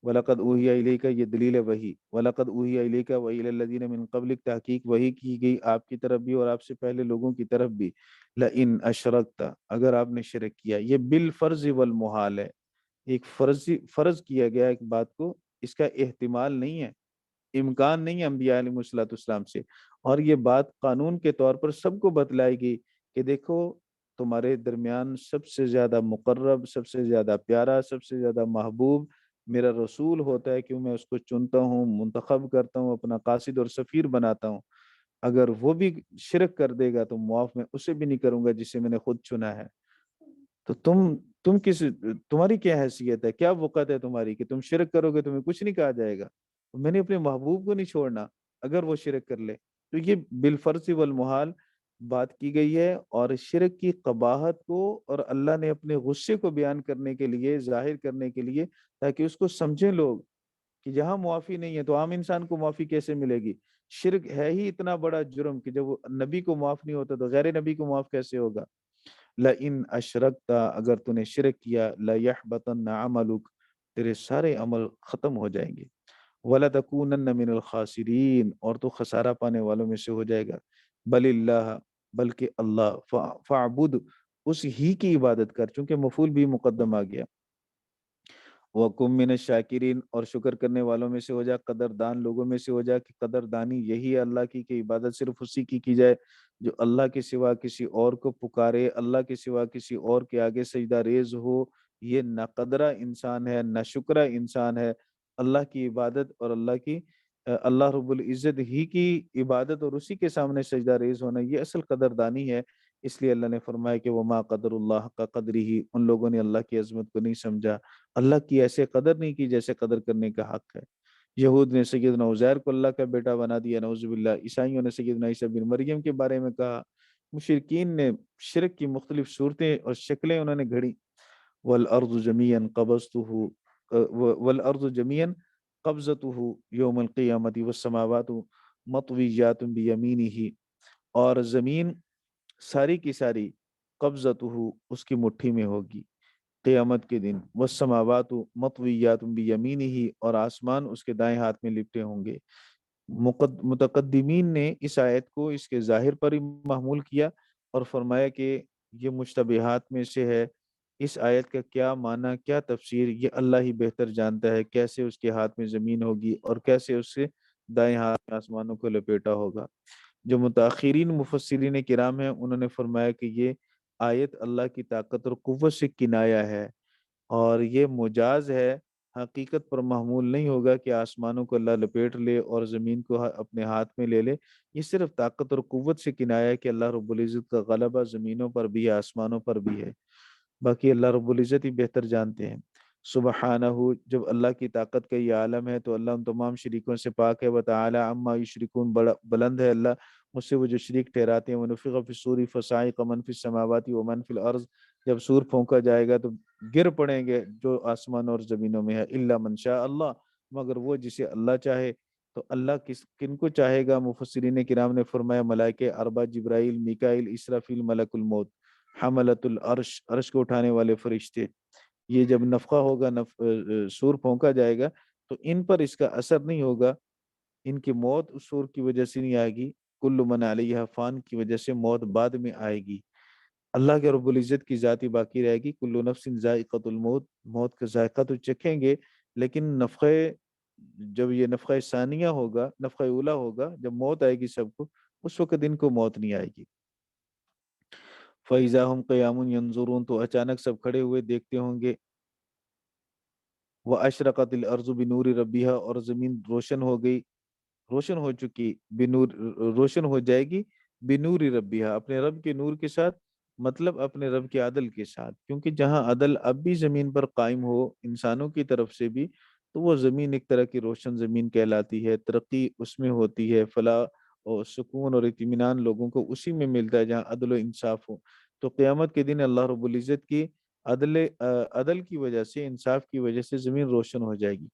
وَلَقَدْ أُوحِيَ إِلَيْكَ، یہ دلیل ہے وحی، وَلَقَدْ أُوحِيَ إِلَيْكَ وَإِلَى الَّذِينَ مِن قَبْلِكَ، تحقیق وحی کی گئی آپ کی طرف بھی اور آپ سے پہلے لوگوں کی طرف بھی، لَإِنْ أَشْرَكْتَ، اگر آپ نے شرک کیا، یہ بالفرض والمحال ہے، ایک فرض کیا گیا ایک بات کو، اس کا احتمال نہیں ہے، امکان نہیں ہے انبیاء علیہ الصلوۃ والسلام سے، اور یہ بات قانون کے طور پر سب کو بتلائی گئی کہ دیکھو تمہارے درمیان سب سے زیادہ مقرب، سب سے زیادہ پیارا، سب سے زیادہ محبوب میرا رسول ہوتا ہے، کیوں میں اس کو چنتا ہوں، منتخب کرتا ہوں، اپنا قاصد اور سفیر بناتا ہوں۔ اگر وہ بھی شرک کر دے گا تو معاف میں اسے بھی نہیں کروں گا جسے میں نے خود چنا ہے۔ تو تم تمہاری کیا حیثیت ہے، کیا وقت ہے تمہاری کہ تم شرک کرو گے تمہیں کچھ نہیں کہا جائے گا؟ میں نے اپنے محبوب کو نہیں چھوڑنا اگر وہ شرک کر لے۔ تو یہ بالفرض والمحال بات کی گئی ہے، اور شرک کی قباحت کو اور اللہ نے اپنے غصے کو بیان کرنے کے لیے، ظاہر کرنے کے لیے، تاکہ اس کو سمجھیں لوگ کہ جہاں معافی نہیں ہے تو عام انسان کو معافی کیسے ملے گی؟ شرک ہے ہی اتنا بڑا جرم کہ جب وہ نبی کو معاف نہیں ہوتا تو غیر نبی کو معاف کیسے ہوگا؟ لَإِنْ أَشْرَكْتَ، اگر تو نے شرک کیا، لَيَحْبَطَنَّ عَمَلُكَ، تیرے سارے عمل ختم ہو جائیں گے، وَلَتَكُونَنَّ مِنَ الْخَاسِرِينَ، اور تو خسارہ پانے والوں میں سے ہو جائے گا۔ بل اللہ، بلکہ اللہ، فَعْبُدْ، اس ہی کی عبادت کر، چونکہ مفعول بھی مقدم آ گیا۔ وَقُم مِّنَ الشَّاكِرِينَ، اور شکر کرنے والوں میں سے ہو جا، قدردان لوگوں میں سے ہو جا، کہ قدردانی یہی ہے اللہ کی کہ عبادت صرف اسی کی جائے جو اللہ کے سوا کسی اور کو پکارے، اللہ کے سوا کسی اور کے آگے سجدہ ریز ہو، یہ نہ قدرہ انسان ہے، نہ شکرہ انسان ہے۔ اللہ کی عبادت اور اللہ رب العزت ہی کی عبادت اور اسی کے سامنے سجدہ ریز ہونا، یہ اصل قدردانی ہے۔ اس لیے اللہ نے فرمایا کہ وما قدر اللہ کا قدری ہی، ان لوگوں نے اللہ کی عظمت کو نہیں سمجھا، اللہ کی ایسے قدر نہیں کی جیسے قدر کرنے کا حق ہے۔ یہود نے سیدنا عزیر کو اللہ کا بیٹا بنا دیا، نعوذ باللہ۔ عیسائیوں نے سیدنا عیسیٰ بن مریم کے بارے میں کہا۔ مشرکین نے شرک کی مختلف صورتیں اور شکلیں انہوں نے گھڑی۔ والارض جميعا قبضته والارض جميعا قبضته یوم القیامت والسماوات مطویات بیمینہ، اور زمین ساری کی ساری قبضته اس کی مٹھی میں ہوگی قیامت کے دن، والسماوات مطویات بیمینہ، اور آسمان اس کے دائیں ہاتھ میں لپٹے ہوں گے۔ متقدمین نے اس آیت کو اس کے ظاہر پر ہی محمول کیا اور فرمایا کہ یہ مشتبہات میں سے ہے، اس آیت کا کیا معنی، کیا تفسیر، یہ اللہ ہی بہتر جانتا ہے، کیسے اس کے ہاتھ میں زمین ہوگی اور کیسے اس سے دائیں ہاتھ میں آسمانوں کو لپیٹا ہوگا۔ جو متاخرین مفسرین کرام ہیں انہوں نے فرمایا کہ یہ آیت اللہ کی طاقت اور قوت سے کنایا ہے، اور یہ مجاز ہے، حقیقت پر محمول نہیں ہوگا کہ آسمانوں کو اللہ لپیٹ لے اور زمین کو اپنے ہاتھ میں لے لے۔ یہ صرف طاقت اور قوت سے کنایا ہے کہ اللہ رب العزت کا غلبہ زمینوں پر بھی ہے، آسمانوں پر بھی ہے، باقی اللہ رب العزت ہی بہتر جانتے ہیں۔ سبحانہ، جب اللہ کی طاقت کا یہ عالم ہے تو اللہ ان تمام شریکوں سے پاک ہے۔ وتعالی عما یشرکون، بڑا بلند ہے اللہ مجھ سے وہ جو شریک ٹھہراتے ہیں۔ ونفخ فی الصور فصعق من فی السماوات ومن فی الارض، جب سور پھونکا جائے گا تو گر پڑیں گے جو آسمان اور زمینوں میں ہے، الا من شاء اللہ، مگر وہ جسے اللہ چاہے۔ تو اللہ کن کو چاہے گا؟ مفسرین کرام نے فرمایا ملائکہ اربع، جبرائیل، میکائیل، اسرافیل، ملک الموت، حملۃ العرش، عرش کو اٹھانے والے فرشتے۔ یہ جب نفخہ ہوگا، سور پھونکا جائے گا تو ان پر اس کا اثر نہیں ہوگا، ان کی موت اس سور کی وجہ سے نہیں آئے گی، کل من علیہ فان کی وجہ سے موت بعد میں آئے گی۔ اللہ کے رب العزت کی ذاتی باقی رہے گی، کل نفس ذائقۃ الموت، موت کا ذائقہ تو چکھیں گے، لیکن جب یہ نفخہ ثانیہ ہوگا، نفخہ اولا ہوگا، جب موت آئے گی سب کو، اس وقت ان کو موت نہیں آئے گی۔ فَإِذَا هُمْ قِيَامٌ يَنظُرُونَ، تو اچانک سب کھڑے ہوئے دیکھتے ہوں گے۔ وَأَشْرَقَتِ الْأَرْضُ بِنُورِ رَبِّهَا، اور زمین روشن ہو گئی، روشن ہو چکی، روشن ہو جائے گی، بنور ربیہ، اپنے رب کے نور کے ساتھ، مطلب اپنے رب کے عدل کے ساتھ، کیونکہ جہاں عدل اب بھی زمین پر قائم ہو انسانوں کی طرف سے بھی، تو وہ زمین ایک طرح کی روشن زمین کہلاتی ہے، ترقی اس میں ہوتی ہے، فلاح اور سکون اور اطمینان لوگوں کو اسی میں ملتا ہے جہاں عدل و انصاف ہو۔ تو قیامت کے دن اللہ رب العزت کی عدل کی وجہ سے، انصاف کی وجہ سے زمین روشن ہو جائے گی۔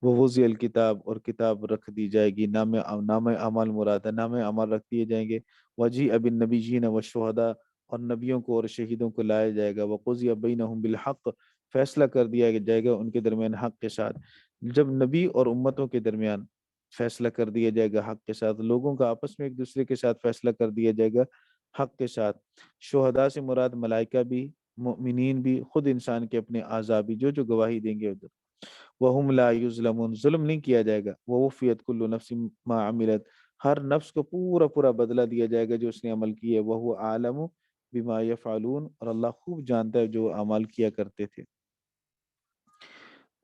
وہ وضع الکتاب، اور کتاب رکھ دی جائے گی، نام اعمال مراد ہے، نام اعمال رکھ دیے جائیں گے۔ وجیء بالنبیین والشہداء، اور نبیوں کو اور شہیدوں کو لایا جائے گا۔ وقضی بینہم بالحق، فیصلہ کر دیا جائے گا ان کے درمیان حق کے ساتھ۔ جب نبی اور امتوں کے درمیان فیصلہ کر دیا جائے گا حق کے ساتھ، لوگوں کا آپس میں ایک دوسرے کے ساتھ فیصلہ کر دیا جائے گا حق کے ساتھ۔ شہداء سے مراد ملائکہ بھی، مؤمنین بھی، خود انسان کے اپنے اعضاء بھی، جو گواہی دیں گے ادھر۔ وَهُمْ لَا يُظْلَمُونَ، ظلم نہیں کیا جائے گا. وَوُفِّيَتْ كُلُّ نَفْسٍ مَا عَمِلَتْ، ہر نفس کو پورا پورا بدلہ دیا جائے گا جو اس نے عمل کیا ہے. وَهُوَ أَعْلَمُ بِمَا يَفْعَلُونَ، اور اللہ خوب جانتا ہے جو اعمال کیا کرتے تھے.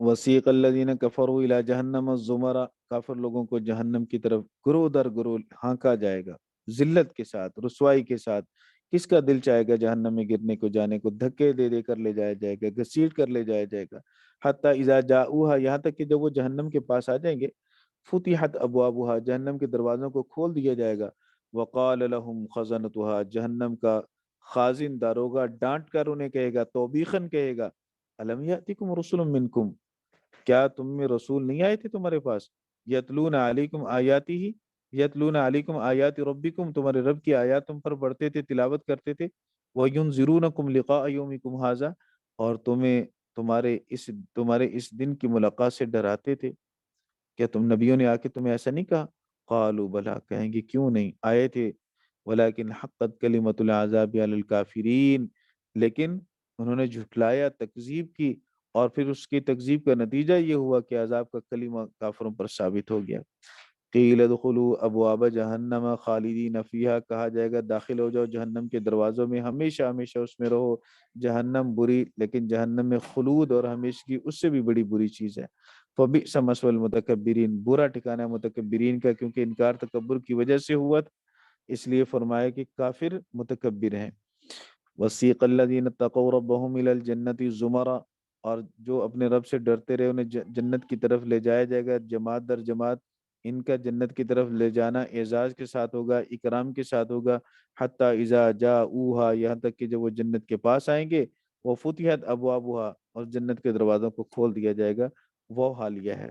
وسیق الذین کفروا الی جہنم زمرا، کافر لوگوں کو جہنم کی طرف گروہ در گروہ ہانکا جائے گا، ذلت کے ساتھ، رسوائی کے ساتھ. کس کا دل چاہے گا جہنم میں گرنے کو، جانے کو؟ دھکے دے دے کر لے جایا جائے گا، گھسیٹ کر لے جایا جائے گا. حتی اذا جاؤہا، یہاں تک کہ جب وہ جہنم کے پاس آ جائیں گے، فتحت ابوابہا، جہنم کے دروازوں کو کھول دیا جائے گا. وقال لہم خزنتہا، جہنم کا خازن داروغہ ڈانٹ کر انہیں کہے گا، توبیخاً کہے گا، الم یاتکم رسل منکم، کیا تم میں رسول نہیں آئے تھے تمہارے پاس؟ یتلون علیکم آیاتی ہی، یتلون علیکم آیات ربکم، تمہارے رب کی آیات تم پر پڑھتے تھے، تلاوت کرتے تھے. وینذرونکم لقاء یومکم ھذا، اور تمہیں تمہارے اس دن کی ملاقات سے ڈراتے تھے. کیا تم نبیوں نے آ کے تمہیں ایسا نہیں کہا؟ قالوا بلا، کہیں گے کیوں نہیں آئے تھے. ولیکن حقت کلمۃ العذاب علی الکافرین، لیکن انہوں نے جھٹلایا، تکذیب کی، اور پھر اس کی تکذیب کا نتیجہ یہ ہوا کہ عذاب کا کلمہ کافروں پر ثابت ہو گیا. قیل ادخلوا ابواب جہنم خالدین فیہا، کہا جائے گا داخل ہو جاؤ جہنم کے دروازوں میں، ہمیشہ ہمیشہ اس میں رہو. جہنم بری، لیکن جہنم میں خلود اور ہمیشگی اس سے بھی بڑی بری چیز ہے. فبئس مثوى المتکبرین، برا ٹھکانہ متکبرین کا، کیونکہ انکار تکبر کی وجہ سے ہوا تھا، اس لیے فرمایا کہ کافر متکبر ہیں. وسیق الذین اتقوا ربهم الی الجنۃ زمرا، اور جو اپنے رب سے ڈرتے رہے انہیں جنت کی طرف لے جایا جائے گا، جماعت در جماعت. ان کا جنت کی طرف لے جانا اعزاز کے ساتھ ہوگا، اکرام کے ساتھ ہوگا. حتی اذا جاؤہا، یہاں تک کہ جب وہ جنت کے پاس آئیں گے، وہ فتحت ابوابہا، اور جنت کے دروازوں کو کھول دیا جائے گا. وہ حالیہ ہے.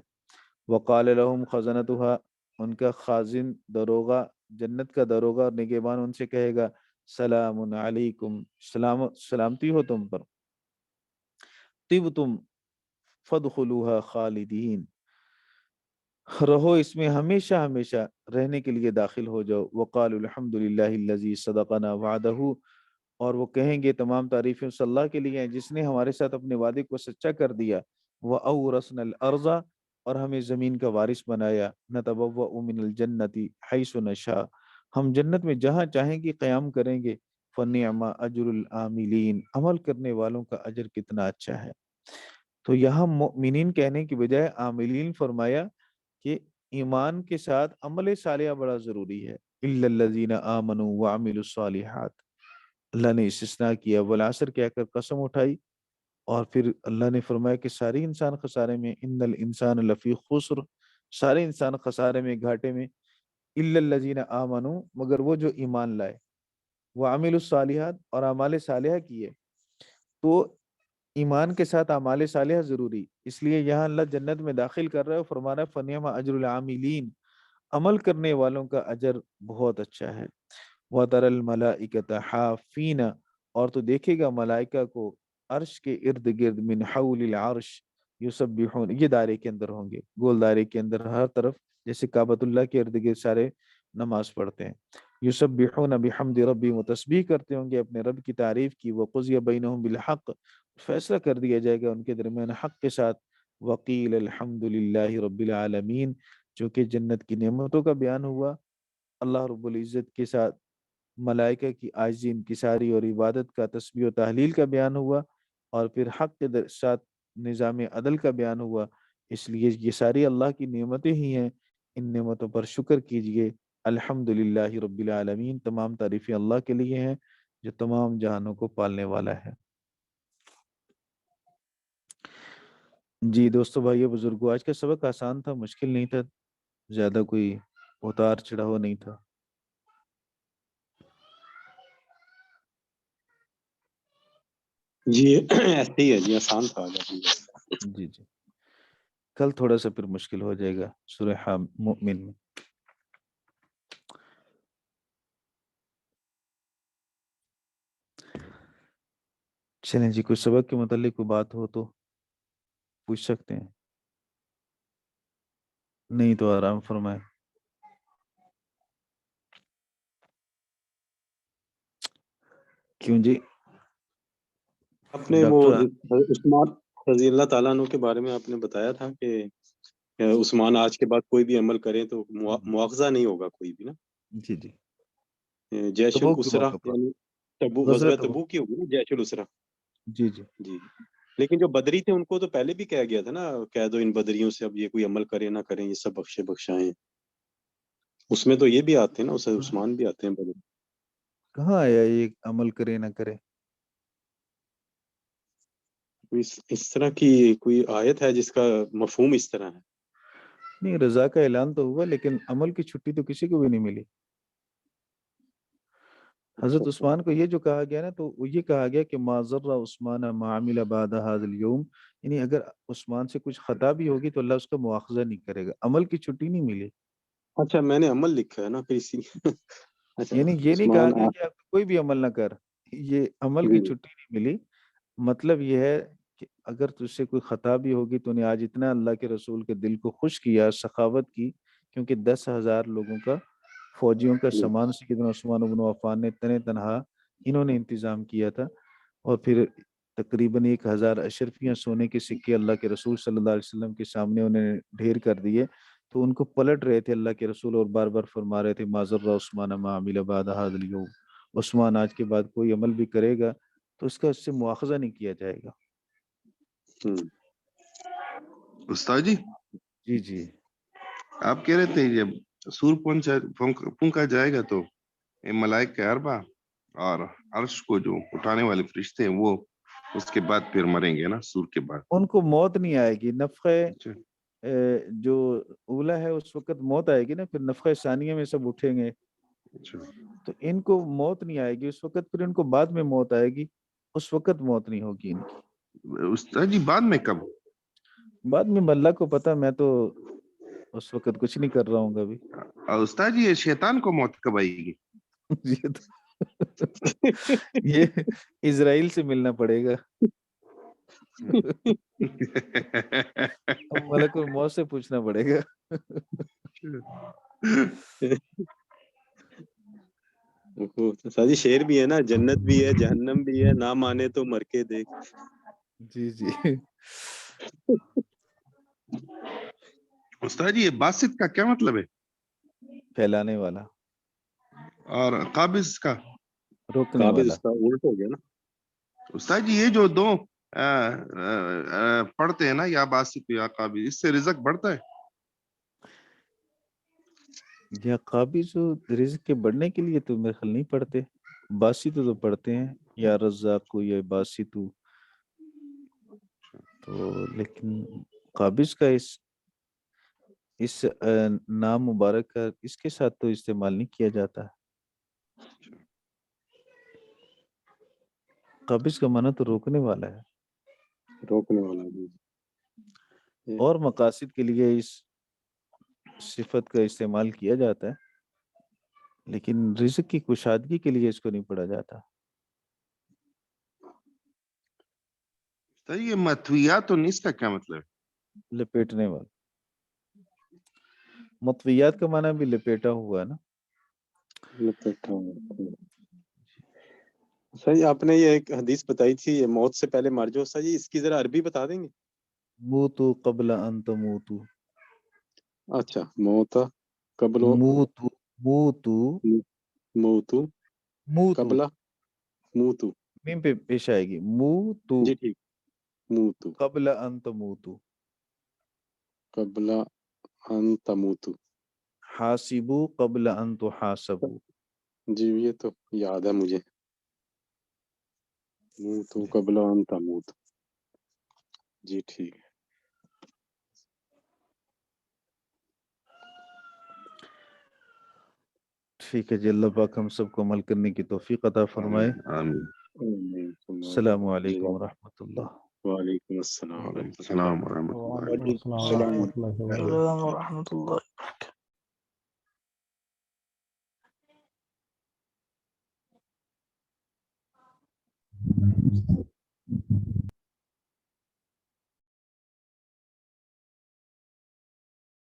وقال لهم خزنتها، ان کا خازن دروغہ، جنت کا دروغہ اور نگہبان ان سے کہے گا، سلام علیکم، سلامتی ہو تم پر، طبتم فادخلوها خالدین، رہو اس میں ہمیشہ ہمیشہ رہنے کے لیے داخل ہو جاؤ. وقالوا الحمد للہ الذی صدقنا وعدہ، اور وہ کہیں گے تمام تعریفیں اس اللہ کے لیے ہیں جس نے ہمارے ساتھ اپنے وعدے کو سچا کر دیا. وَأَوْرَثْنَا الْأَرْضَ، اور ہمیں زمین کا وارث بنایا. نَتَبَوَّأُ مِنَ الْجَنَّةِ حَيْثُ نَشَاءُ، ہم جنت میں جہاں چاہیں گے قیام کریں گے. فَنِعْمَ أَجْرُ الْعَامِلِينَ، عمل کرنے والوں کا اجر کتنا اچھا ہے. تو یہاں مؤمنین کہنے کی بجائے عاملین فرمایا کہ ایمان کے ساتھ عمل صالحہ بڑا ضروری ہے. إِلَّا الَّذِينَ آمَنُوا وَعَمِلُوا الصَّالِحَاتِ، اللہ نے استثناء کیا، والعصر کہہ کر قسم اٹھائی، اور پھر اللہ نے فرمایا کہ سارے انسان خسارے میں، ان الانسان لفی خسر، سارے انسان خسارے میں، گھاٹے میں. الا الذین آمنوا، مگر وہ جو ایمان لائے، وعملوا الصالحات، اور اعمال صالحہ کیے. تو ایمان کے ساتھ اعمال صالحہ ضروری، اس لیے یہاں اللہ جنت میں داخل کر رہا ہے، فرما رہا ہے فنعم اجر العاملین، عمل کرنے والوں کا اجر بہت اچھا ہے. وَتَرَى الْمَلَائِكَةَ حَافِّينَ، اور تو دیکھے گا ملائکہ کو عرش کے ارد گرد، من حول العرش یسبحون، یہ دائرے کے اندر ہوں گے، گول دائرے کے اندر ہر طرف، جیسے کعبۃ اللہ کے ارد گرد سارے نماز پڑھتے ہیں. یسبحون بحمد ربی، وہ تسبیح کرتے ہوں گے اپنے رب کی تعریف کی. وقضی بینہم بالحق، فیصلہ کر دیا جائے گا ان کے درمیان حق کے ساتھ. وقیل الحمد للہ رب العالمین، جو کہ جنت کی نعمتوں کا بیان ہوا، اللہ رب العزت کے ساتھ ملائکہ کی عاجزی، انکساری اور عبادت کا، تسبیح و تحلیل کا بیان ہوا، اور پھر حق کے ساتھ نظام عدل کا بیان ہوا. اس لیے یہ ساری اللہ کی نعمتیں ہی ہیں، ان نعمتوں پر شکر کیجئے. الحمد للہ رب العالمین، تمام تعریفیں اللہ کے لیے ہیں جو تمام جہانوں کو پالنے والا ہے. جی دوستو، بھائیو، بزرگو، آج کا سبق آسان تھا، مشکل نہیں تھا، زیادہ کوئی اتار چڑھاؤ نہیں تھا. جی ایسے ہی ہے جی، آسان تھا. جی جی، کل تھوڑا سا پھر مشکل ہو جائے گا سورہ مؤمن میں. چلیں جی، کوئی سبق کے متعلق کوئی بات ہو تو پوچھ سکتے ہیں، نہیں تو آرام فرمائیں. کیوں جی اپنے وہ ڈاکٹر؟ رضی اللہ تعالیٰ عنہ کے بارے میں آپ نے بتایا تھا کہ عثمان آج کے بعد کوئی بھی عمل کرے تو مواخذہ نہیں ہوگا کوئی بھی نا. جی جی جیش تبوک کے الاسرا موقع پر، یعنی غزوہ غزوہ تبوک. تبوک کی ہوگی نا جیش الاسرا. جی جی جی. لیکن جو بدری تھے ان کو تو پہلے بھی کہا گیا تھا نا، کہہ دو ان بدریوں سے اب یہ کوئی عمل کرے نہ کریں یہ سب بخشے بخشائیں. اس میں تو یہ بھی آتے ہیں نا، اس عثمان بھی آتے ہیں بدر. کہاں آیا یہ عمل کرے نہ کرے؟ اس طرح کی کوئی آیت ہے جس کا مفہوم اس طرح ہے؟ نہیں، رضا کا اعلان تو ہوا لیکن عمل کی چھٹی تو کسی کو بھی نہیں ملی. حضرت عثمان کو یہ جو کہا گیا نا، تو وہ یہ کہا گیا کہ ما ضر عثمان ما عمل بعد هذا اليوم، یعنی اگر عثمان سے کچھ خطا بھی ہوگی تو اللہ اس کا مواخذہ نہیں کرے گا. عمل کی چھٹی نہیں ملی. اچھا میں نے عمل لکھا ہے نا پھر اسی. اچھا یعنی یہ نہیں کہا عثمان گیا کہ آپ کوئی بھی عمل نہ کر، یہ عمل کی جی چھٹی نہیں ملی. مطلب یہ ہے کہ اگر تجھ سے کوئی خطا بھی ہوگی تو نے آج اتنا اللہ کے رسول کے دل کو خوش کیا، سخاوت کی، کیونکہ 10,000 لوگوں کا، فوجیوں کا جی سامان سیدنا عثمان بن عفان نے تنہا انہوں نے انتظام کیا تھا. اور پھر تقریباً 1,000 اشرفیاں سونے کے سکے اللہ کے رسول صلی اللہ علیہ وسلم کے سامنے انہیں ڈھیر کر دیے. تو ان کو پلٹ رہے تھے اللہ کے رسول اور بار بار فرما رہے تھے ما ضر عثمان ما عمل بعد هذا اليوم، عثمان آج کے بعد کوئی عمل بھی کرے گا تو اس کا اس سے مواخذہ نہیں کیا جائے گا. استاد جی جی جی آپ کہہ رہے تھے جب سور پھونکا جائے گا تو ملائکہ اربع اور عرش کو جو اٹھانے والے فرشتے ہیں وہ اس کے بعد پھر مریں گے نا سور کے بعد. ان کو موت نہیں آئے گی. نفخہ اچھا جو اولا ہے اس وقت موت آئے گی نا، پھر نفخہ ثانیہ میں سب اٹھیں گے اچھا تو ان کو موت نہیں آئے گی اس وقت، پھر ان کو بعد میں موت آئے گی. اس وقت موت نہیں ہوگی ان کی. استاد جی بعد میں کب؟ بعد میں اللہ کو پتا، میں تو اس وقت کچھ نہیں کر رہا ہوں گا ابھی. اور استاد جی یہ شیطان کو موت کب آئے گی؟ یہ تو یہ اسرائیل سے ملنا پڑے گا. اب ملک الموت سے پوچھنا پڑے گا. سادی شعر بھی ہے نا، جنت بھی ہے جہنم بھی ہے، نہ مانے تو مر کے دیکھ. جی جی استاد جی یہ باسط کا کیا مطلب ہے؟ پھیلانے والا، اور قابض کا؟ روکنے قابض والا. اس کا الٹ ہو گیا نا. استاد جی یہ جو دو پڑھتے ہیں نا، یا باسط یا قابض، اس سے رزق بڑھتا ہے؟ یا قابض رزق کے بڑھنے کے لیے تو میرے خیال نہیں پڑھتے. باسط تو پڑھتے ہیں، یا رزاق کو یا باسط. تو لیکن قابض کا اس نام مبارک کا اس کے ساتھ تو استعمال نہیں کیا جاتا. قابض کا معنی تو روکنے والا ہے. روکنے والا بھی. اور مقاصد کے لیے اس صفت کا استعمال کیا جاتا ہے، لیکن رزق کی کشادگی کے لیے اس کو نہیں پڑھا جاتا. استاد جی یہ مطویات النس کا کیا مطلب ہے؟ لپیٹنے والا. مطویات کا معنی بھی لپیٹا ہوا ہے نا. سر جی آپ نے یہ ایک حدیث بتائی تھی یہ موت سے پہلے مر جاؤ، سر جی اس کی ذرا عربی بتا دیں گے؟ موتو قبل ان تموتو. اچھا موت قبل موتو موتو موتو موتو قبل موتو. میم پہ پیش آئے گی. موتو جی ٹھیک. موتو قبل ان تموتو. قبل ان تموتو. حاسبو قبل ان تحاسبو. جی یہ تو یاد ہے مجھے. موتو قبل ان تموتو. جی ٹھیک ہے. ٹھیک ہے جی. اللہ پاک ہم سب کو عمل کرنے کی توفیق عطا فرمائے. آمین. السلام علیکم ورحمۃ اللہ. وعلیکم السلام وعلیکم ورحمۃ اللہ. السلام ورحمۃ اللہ. وعلیکم السلام ورحمۃ اللہ وبرکاتہ. السلام ورحمۃ اللہ.